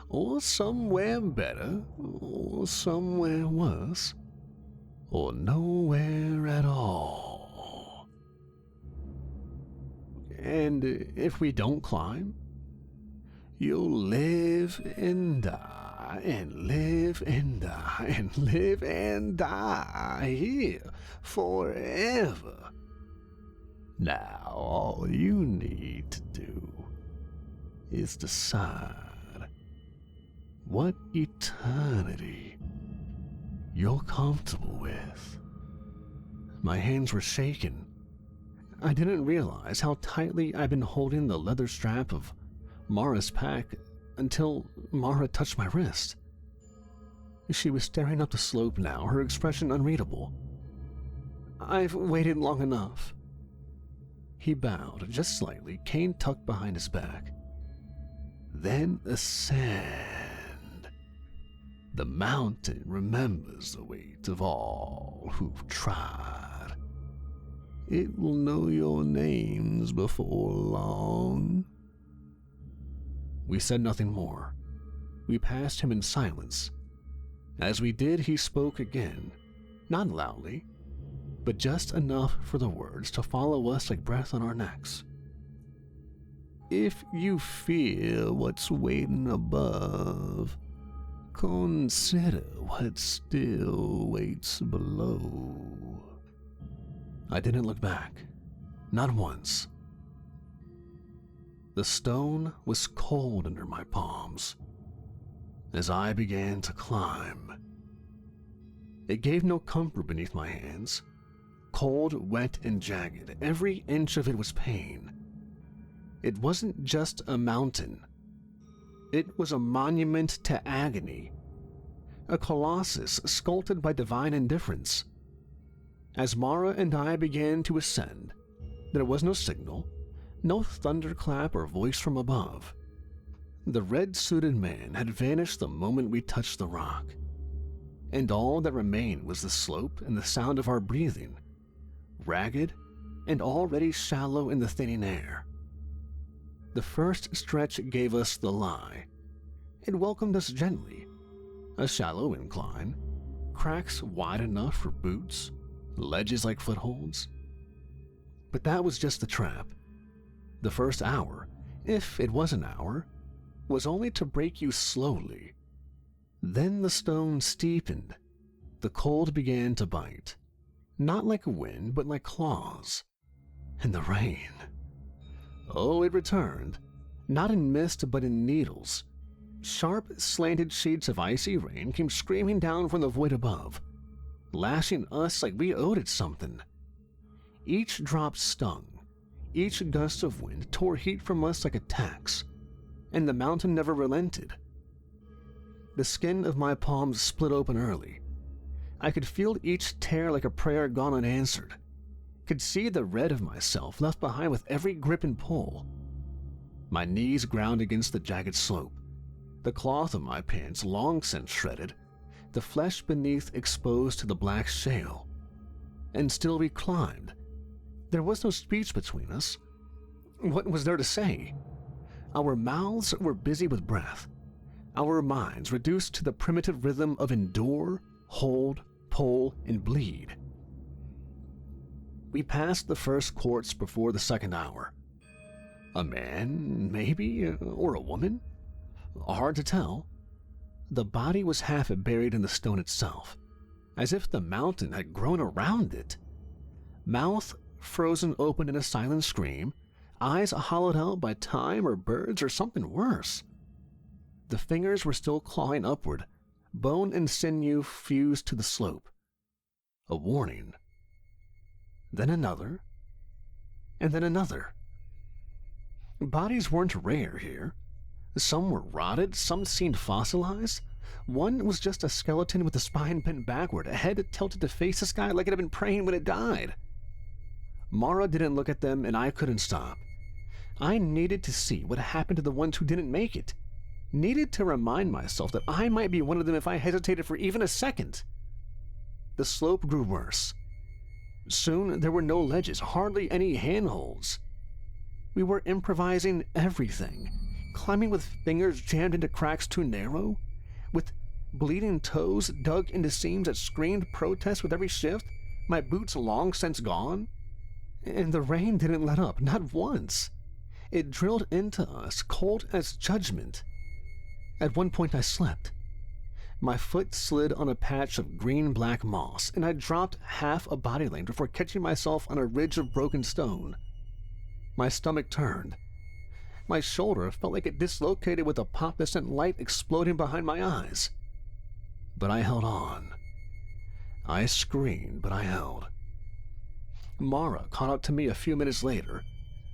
Or somewhere better, or somewhere worse, or nowhere at all." "And if we don't climb?" "You'll live and die, and live and die, and live and die here forever. Now all you need to do is decide what eternity you're comfortable with." My hands were shaking. I didn't realize how tightly I'd been holding the leather strap of Mara's pack until Mara touched my wrist. She was staring up the slope now, her expression unreadable. "I've waited long enough." He bowed just slightly, cane tucked behind his back. "Then ascend. The mountain remembers the weight of all who've tried. It will know your names before long." We said nothing more. We passed him in silence. As we did, he spoke again, not loudly, but just enough for the words to follow us like breath on our necks. If you fear what's waiting above, consider what still waits below. I didn't look back, not once. The stone was cold under my palms as I began to climb. It gave no comfort beneath my hands. Cold, wet, and jagged, every inch of it was pain. It wasn't just a mountain. It was a monument to agony, a colossus sculpted by divine indifference. As Mara and I began to ascend, there was no signal, no thunderclap or voice from above. The red-suited man had vanished the moment we touched the rock, and all that remained was the slope and the sound of our breathing, ragged and already shallow in the thinning air. The first stretch gave us the lie. It welcomed us gently. A shallow incline, cracks wide enough for boots, ledges like footholds. But that was just the trap. The first hour, if it was an hour, was only to break you slowly. Then the stone steepened. The cold began to bite, not like a wind, but like claws. And the rain. Oh, it returned, not in mist, but in needles. Sharp, slanted sheets of icy rain came screaming down from the void above, lashing us like we owed it something. Each drop stung. Each gust of wind tore heat from us like a tax, and the mountain never relented. The skin of my palms split open early. I could feel each tear like a prayer gone unanswered. Could see the red of myself left behind with every grip and pull. My knees ground against the jagged slope, the cloth of my pants long since shredded, the flesh beneath exposed to the black shale. And still we climbed. There was no speech between us. What was there to say? Our mouths were busy with breath, our minds reduced to the primitive rhythm of endure, hold, pull, and bleed. We passed the first quartz before the second hour. A man, maybe, or a woman? Hard to tell. The body was half buried in the stone itself, as if the mountain had grown around it. Mouth frozen open in a silent scream, eyes hollowed out by time or birds or something worse. The fingers were still clawing upward, bone and sinew fused to the slope. A warning. Then another, and then another. Bodies weren't rare here. Some were rotted, some seemed fossilized. One was just a skeleton with the spine bent backward, a head tilted to face the sky like it had been praying when it died. Mara didn't look at them, and I couldn't stop. I needed to see what happened to the ones who didn't make it. Needed to remind myself that I might be one of them if I hesitated for even a second. The slope grew worse. Soon there were no ledges, hardly any handholds. We were improvising everything, climbing with fingers jammed into cracks too narrow, with bleeding toes dug into seams that screamed protest with every shift, my boots long since gone. And the rain didn't let up, not once. It drilled into us, cold as judgment. At one point I slipped. My foot slid on a patch of green-black moss, and I dropped half a body length before catching myself on a ridge of broken stone. My stomach turned. My shoulder felt like it dislocated with a pop that sent light exploding behind my eyes. But I held on. I screamed, but I held. Mara caught up to me a few minutes later,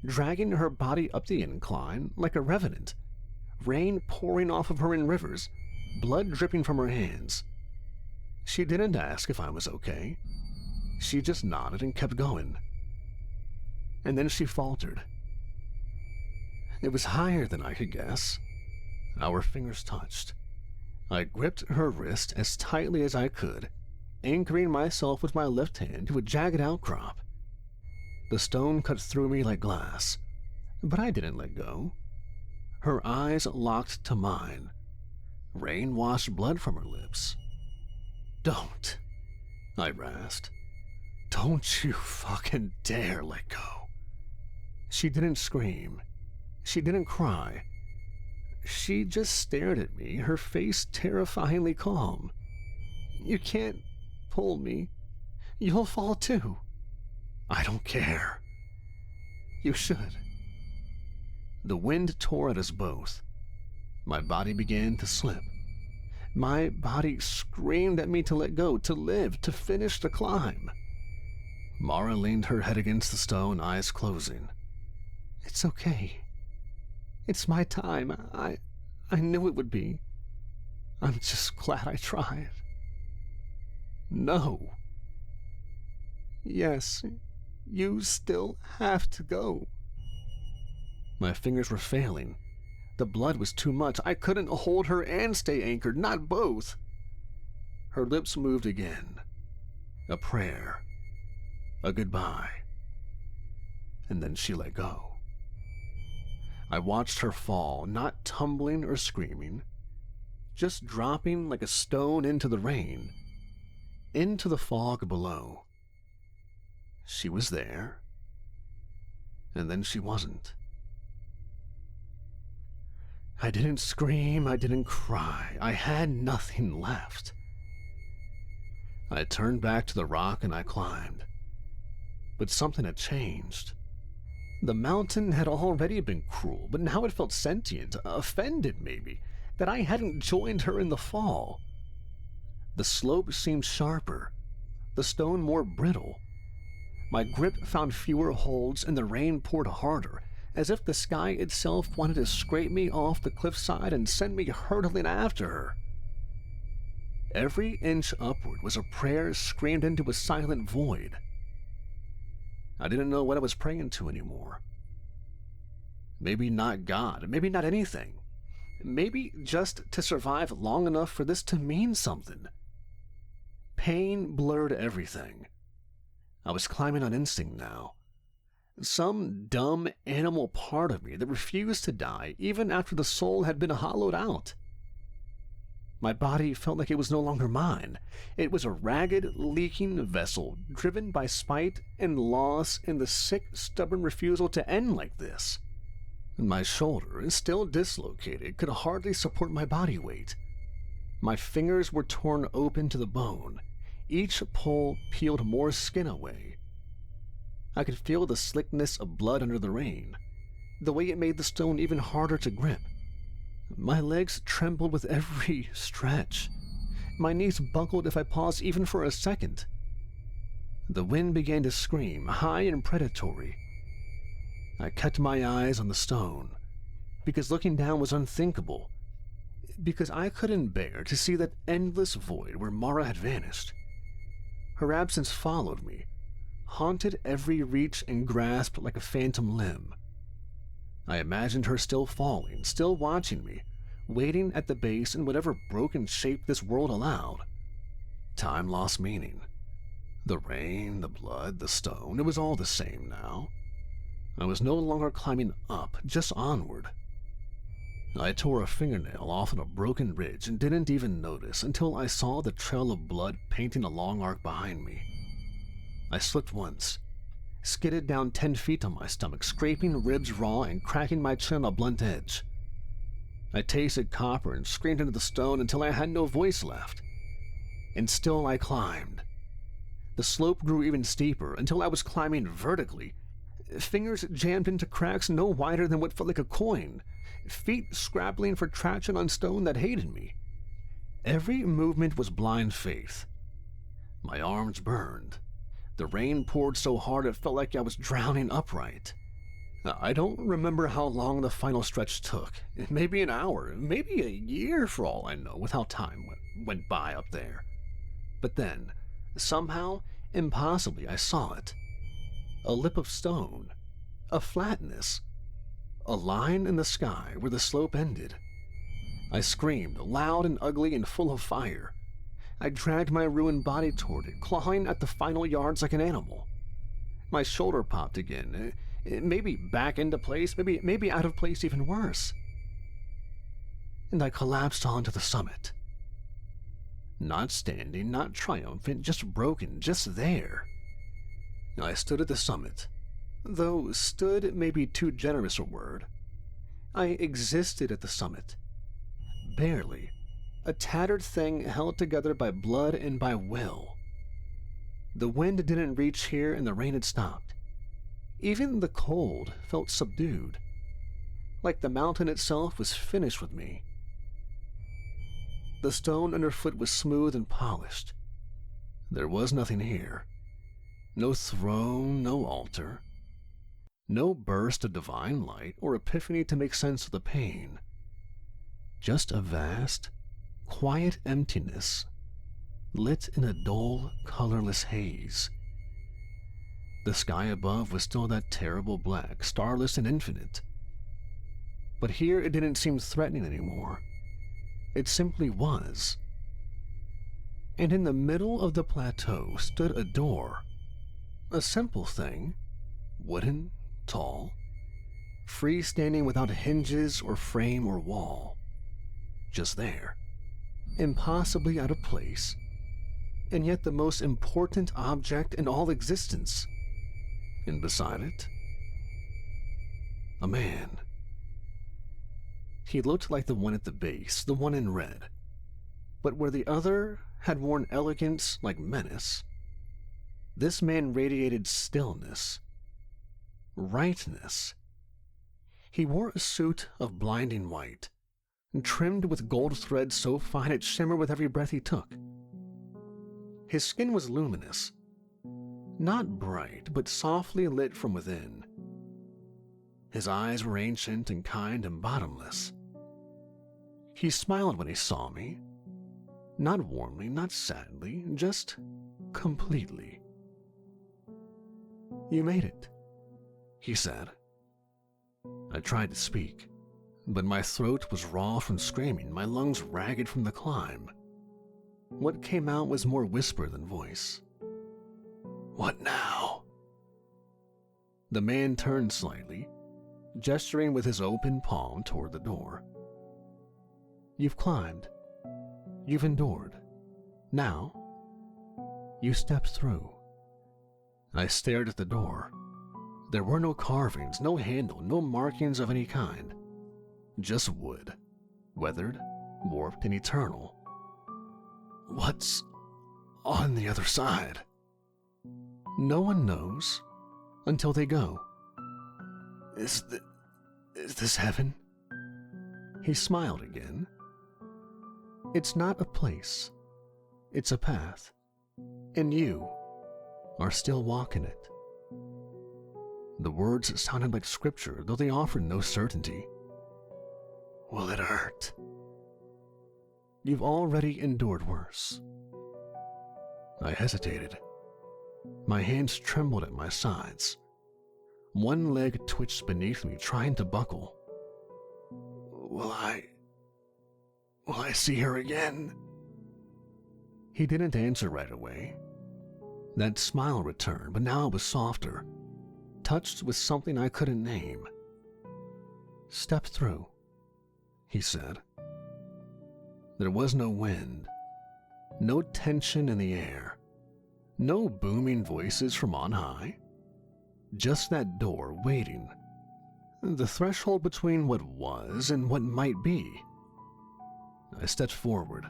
dragging her body up the incline like a revenant, rain pouring off of her in rivers, blood dripping from her hands. She didn't ask if I was okay. She just nodded and kept going. And then she faltered. It was higher than I could guess. Our fingers touched. I gripped her wrist as tightly as I could, anchoring myself with my left hand to a jagged outcrop. The stone cut through me like glass, but I didn't let go. Her eyes locked to mine. Rain washed blood from her lips. Don't, I rasped. Don't you fucking dare let go. She didn't scream. She didn't cry. She just stared at me, her face terrifyingly calm. You can't pull me. You'll fall too. I don't care. You should. The wind tore at us both. My body began to slip. My body screamed at me to let go, to live, to finish the climb. Mara leaned her head against the stone, eyes closing. It's okay. It's my time. I knew it would be. I'm just glad I tried. No. Yes, you still have to go. My fingers were failing. The blood was too much. I couldn't hold her and stay anchored, not both. Her lips moved again. A prayer. A goodbye. And then she let go. I watched her fall, not tumbling or screaming, just dropping like a stone into the rain, into the fog below. She was there, and then she wasn't. I didn't scream, I didn't cry, I had nothing left. I turned back to the rock and I climbed. But something had changed. The mountain had already been cruel, but now it felt sentient, offended maybe, that I hadn't joined her in the fall. The slope seemed sharper, the stone more brittle. My grip found fewer holds and the rain poured harder, as if the sky itself wanted to scrape me off the cliffside and send me hurtling after her. Every inch upward was a prayer screamed into a silent void. I didn't know what I was praying to anymore. Maybe not God, maybe not anything. Maybe just to survive long enough for this to mean something. Pain blurred everything. I was climbing on instinct now. Some dumb animal part of me that refused to die even after the soul had been hollowed out. My body felt like it was no longer mine. It was a ragged, leaking vessel driven by spite and loss and the sick, stubborn refusal to end like this. My shoulder, still dislocated, could hardly support my body weight. My fingers were torn open to the bone. Each pull peeled more skin away. I could feel the slickness of blood under the rain, the way it made the stone even harder to grip. My legs trembled with every stretch. My knees buckled if I paused even for a second. The wind began to scream, high and predatory. I kept my eyes on the stone, because looking down was unthinkable, because I couldn't bear to see that endless void where Mara had vanished. Her absence followed me, haunted every reach and grasp like a phantom limb. I imagined her still falling, still watching me, waiting at the base in whatever broken shape this world allowed. Time lost meaning. The rain, the blood, the stone, it was all the same now. I was no longer climbing up, just onward. I tore a fingernail off on a broken ridge and didn't even notice until I saw the trail of blood painting a long arc behind me. I slipped once, skidded down 10 feet on my stomach, scraping ribs raw and cracking my chin on a blunt edge. I tasted copper and screamed into the stone until I had no voice left. And still I climbed. The slope grew even steeper until I was climbing vertically, fingers jammed into cracks no wider than what felt like a coin, feet scrabbling for traction on stone that hated me. Every movement was blind faith. My arms burned. The rain poured so hard it felt like I was drowning upright. I don't remember how long the final stretch took. Maybe an hour, maybe a year for all I know, with how time went by up there. But then, somehow, impossibly, I saw it. A lip of stone. A flatness. A line in the sky where the slope ended. I screamed, loud and ugly and full of fire. I dragged my ruined body toward it, clawing at the final yards like an animal. My shoulder popped again, maybe back into place, maybe out of place even worse. And I collapsed onto the summit. Not standing, not triumphant, just broken, just there. I stood at the summit, though stood may be too generous a word. I existed at the summit, barely, a tattered thing held together by blood and by will. The wind didn't reach here and the rain had stopped. Even the cold felt subdued, like the mountain itself was finished with me. The stone underfoot was smooth and polished. There was nothing here. No throne, no altar. No burst of divine light or epiphany to make sense of the pain. Just a vast, quiet emptiness, lit in a dull, colorless haze. The sky above was still that terrible black, starless and infinite. But here it didn't seem threatening anymore. It simply was. And in the middle of the plateau stood a door. A simple thing, wooden, tall, freestanding without hinges or frame or wall. Just there, impossibly out of place, and yet the most important object in all existence. And beside it, a man. He looked like the one at the base, the one in red, but where the other had worn elegance like menace, this man radiated stillness, rightness. He wore a suit of blinding white, trimmed with gold thread so fine it shimmered with every breath he took. His skin was luminous, not bright, but softly lit from within. His eyes were ancient and kind and bottomless. He smiled when he saw me, not warmly, not sadly, just completely. "You made it," he said. I tried to speak, but my throat was raw from screaming, my lungs ragged from the climb. What came out was more whisper than voice. "What now?" The man turned slightly, gesturing with his open palm toward the door. "You've climbed. You've endured. Now, you step through." I stared at the door. There were no carvings, no handle, no markings of any kind. Just wood, weathered, warped, and eternal. What's on the other side? No one knows until they go. Is this heaven?" He smiled again. "It's not a place. It's a path. And you are still walking it." The words sounded like scripture, though they offered no certainty. "Will it hurt?" "You've already endured worse." I hesitated. My hands trembled at my sides. One leg twitched beneath me, trying to buckle. Will I see her again?" He didn't answer right away. That smile returned, but now it was softer, touched with something I couldn't name. "Step through," he said. There was no wind, no tension in the air, no booming voices from on high. Just that door waiting, the threshold between what was and what might be. I stepped forward.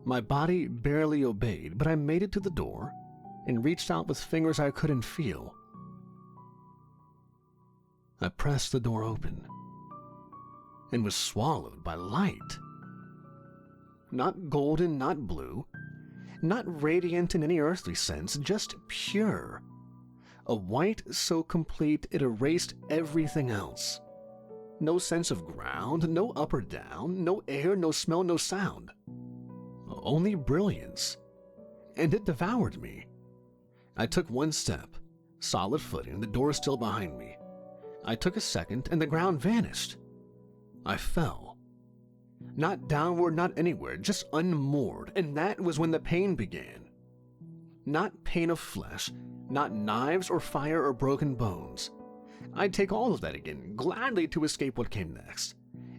My body barely obeyed, but I made it to the door and reached out with fingers I couldn't feel. I pressed the door open and was swallowed by light. Not golden, not blue, not radiant in any earthly sense, just pure. A white so complete it erased everything else. No sense of ground, no up or down, no air, no smell, no sound. Only brilliance. And it devoured me. I took one step, solid footing, the door still behind me. I took a second, and the ground vanished. I fell. Not downward, not anywhere, just unmoored, and that was when the pain began. Not pain of flesh, not knives or fire or broken bones. I'd take all of that again, gladly to escape what came next.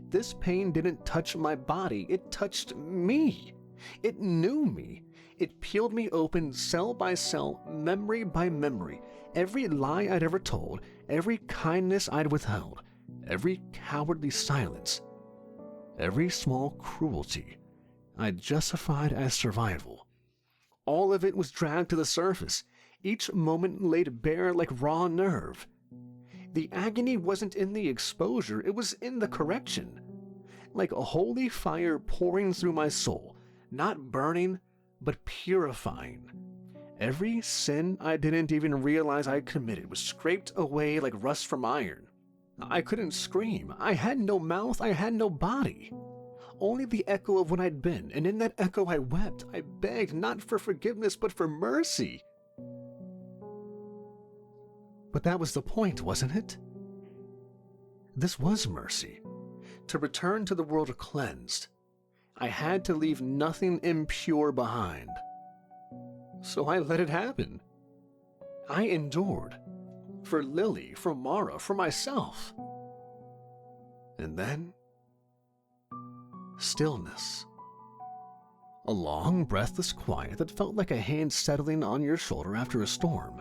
This pain didn't touch my body, it touched me. It knew me. It peeled me open cell by cell, memory by memory. Every lie I'd ever told, every kindness I'd withheld, every cowardly silence, every small cruelty I'd justified as survival. All of it was dragged to the surface, each moment laid bare like raw nerve. The agony wasn't in the exposure, it was in the correction. Like a holy fire pouring through my soul, not burning, but purifying. Every sin I didn't even realize I committed was scraped away like rust from iron. I couldn't scream. I had no mouth. I had no body. Only the echo of what I'd been, and in that echo I wept. I begged not for forgiveness, but for mercy. But that was the point, wasn't it? This was mercy. To return to the world cleansed, I had to leave nothing impure behind. So I let it happen. I endured. For Lily, for Mara, for myself. And then, stillness. A long, breathless quiet that felt like a hand settling on your shoulder after a storm.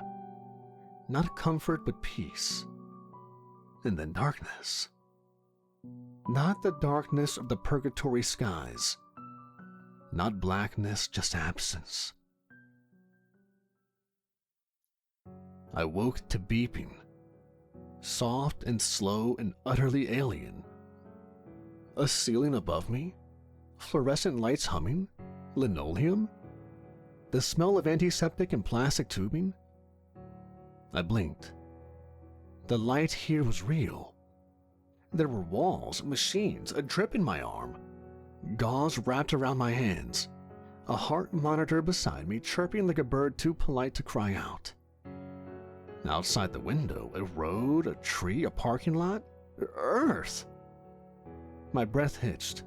Not comfort, but peace. And then darkness. Not the darkness of the purgatory skies. Not blackness, just absence. I woke to beeping. Soft and slow and utterly alien. A ceiling above me? Fluorescent lights humming? Linoleum? The smell of antiseptic and plastic tubing? I blinked. The light here was real. There were walls, machines, a drip in my arm, gauze wrapped around my hands, a heart monitor beside me chirping like a bird too polite to cry out. Outside the window, a road, a tree, a parking lot, Earth. My breath hitched.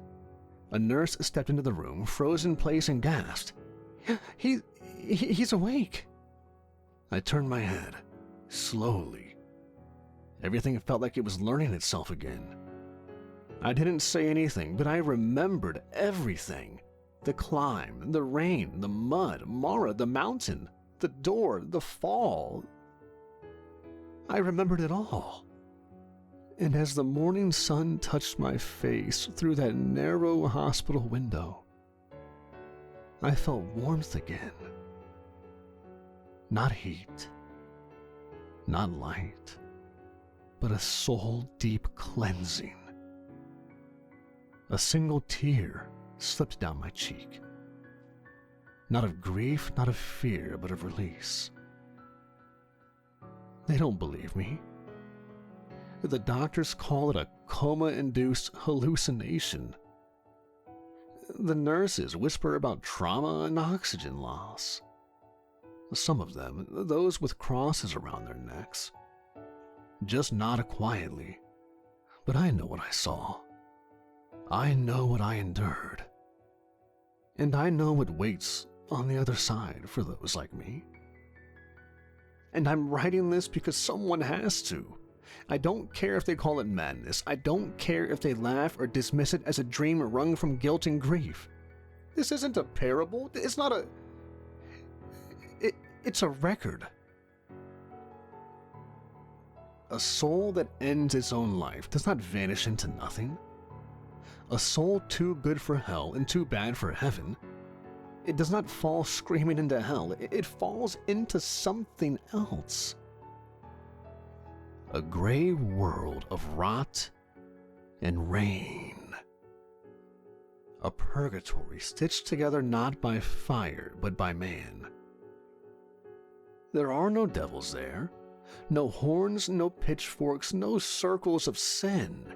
A nurse stepped into the room, froze in place and gasped. He's awake. I turned my head, slowly. Everything felt like it was learning itself again. I didn't say anything, but I remembered everything. The climb, the rain, the mud, Mara, the mountain, the door, the fall. I remembered it all. And as the morning sun touched my face through that narrow hospital window, I felt warmth again. Not heat, not light, but a soul-deep cleansing. A single tear slipped down my cheek. Not of grief, not of fear, but of release. They don't believe me. The doctors call it a coma-induced hallucination. The nurses whisper about trauma and oxygen loss. Some of them, those with crosses around their necks, just nod quietly. But I know what I saw. I know what I endured. And I know what waits on the other side for those like me. And I'm writing this because someone has to. I don't care if they call it madness. I don't care if they laugh or dismiss it as a dream wrung from guilt and grief. This isn't a parable. It's not a... It's a record. A soul that ends its own life does not vanish into nothing. A soul too good for hell and too bad for heaven, it does not fall screaming into hell. It falls into something else. A gray world of rot and rain. A purgatory stitched together not by fire, but by man. There are no devils there, no horns, no pitchforks, no circles of sin.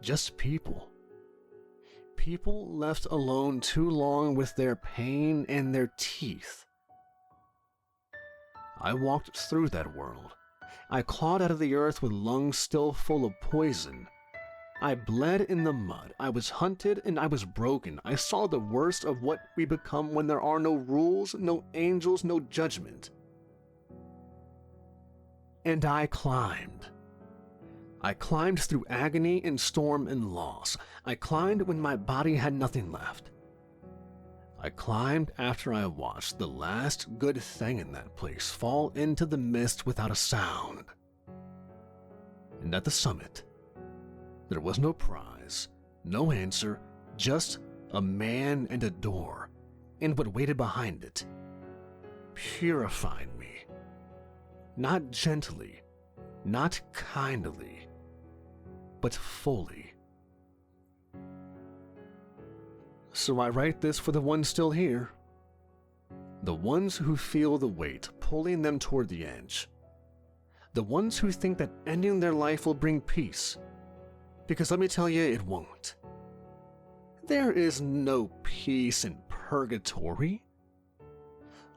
Just people. People left alone too long with their pain and their teeth. I walked through that world. I clawed out of the earth with lungs still full of poison. I bled in the mud. I was hunted and I was broken. I saw the worst of what we become when there are no rules, no angels, no judgment. And I climbed. I climbed through agony and storm and loss. I climbed when my body had nothing left. I climbed after I watched the last good thing in that place fall into the mist without a sound. And at the summit, there was no prize, no answer, just a man and a door, and what waited behind it purified me. Not gently, not kindly, but fully. So I write this for the ones still here. The ones who feel the weight pulling them toward the edge. The ones who think that ending their life will bring peace. Because let me tell you, it won't. There is no peace in purgatory.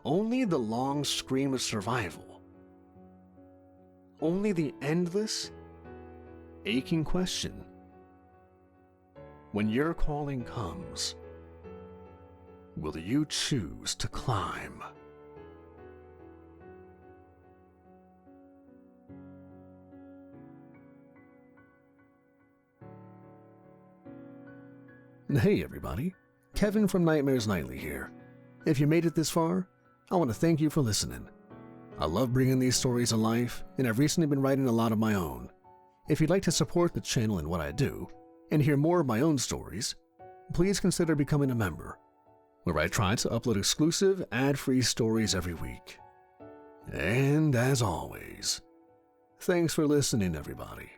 Only the long scream of survival. Only the endless, aching question. When your calling comes, will you choose to climb? Hey everybody, Kevin from Nightmares Nightly here. If you made it this far, I want to thank you for listening. I love bringing these stories to life, and I've recently been writing a lot of my own. If you'd like to support the channel and what I do, and hear more of my own stories, please consider becoming a member, where I try to upload exclusive, ad-free stories every week. And as always, thanks for listening, everybody.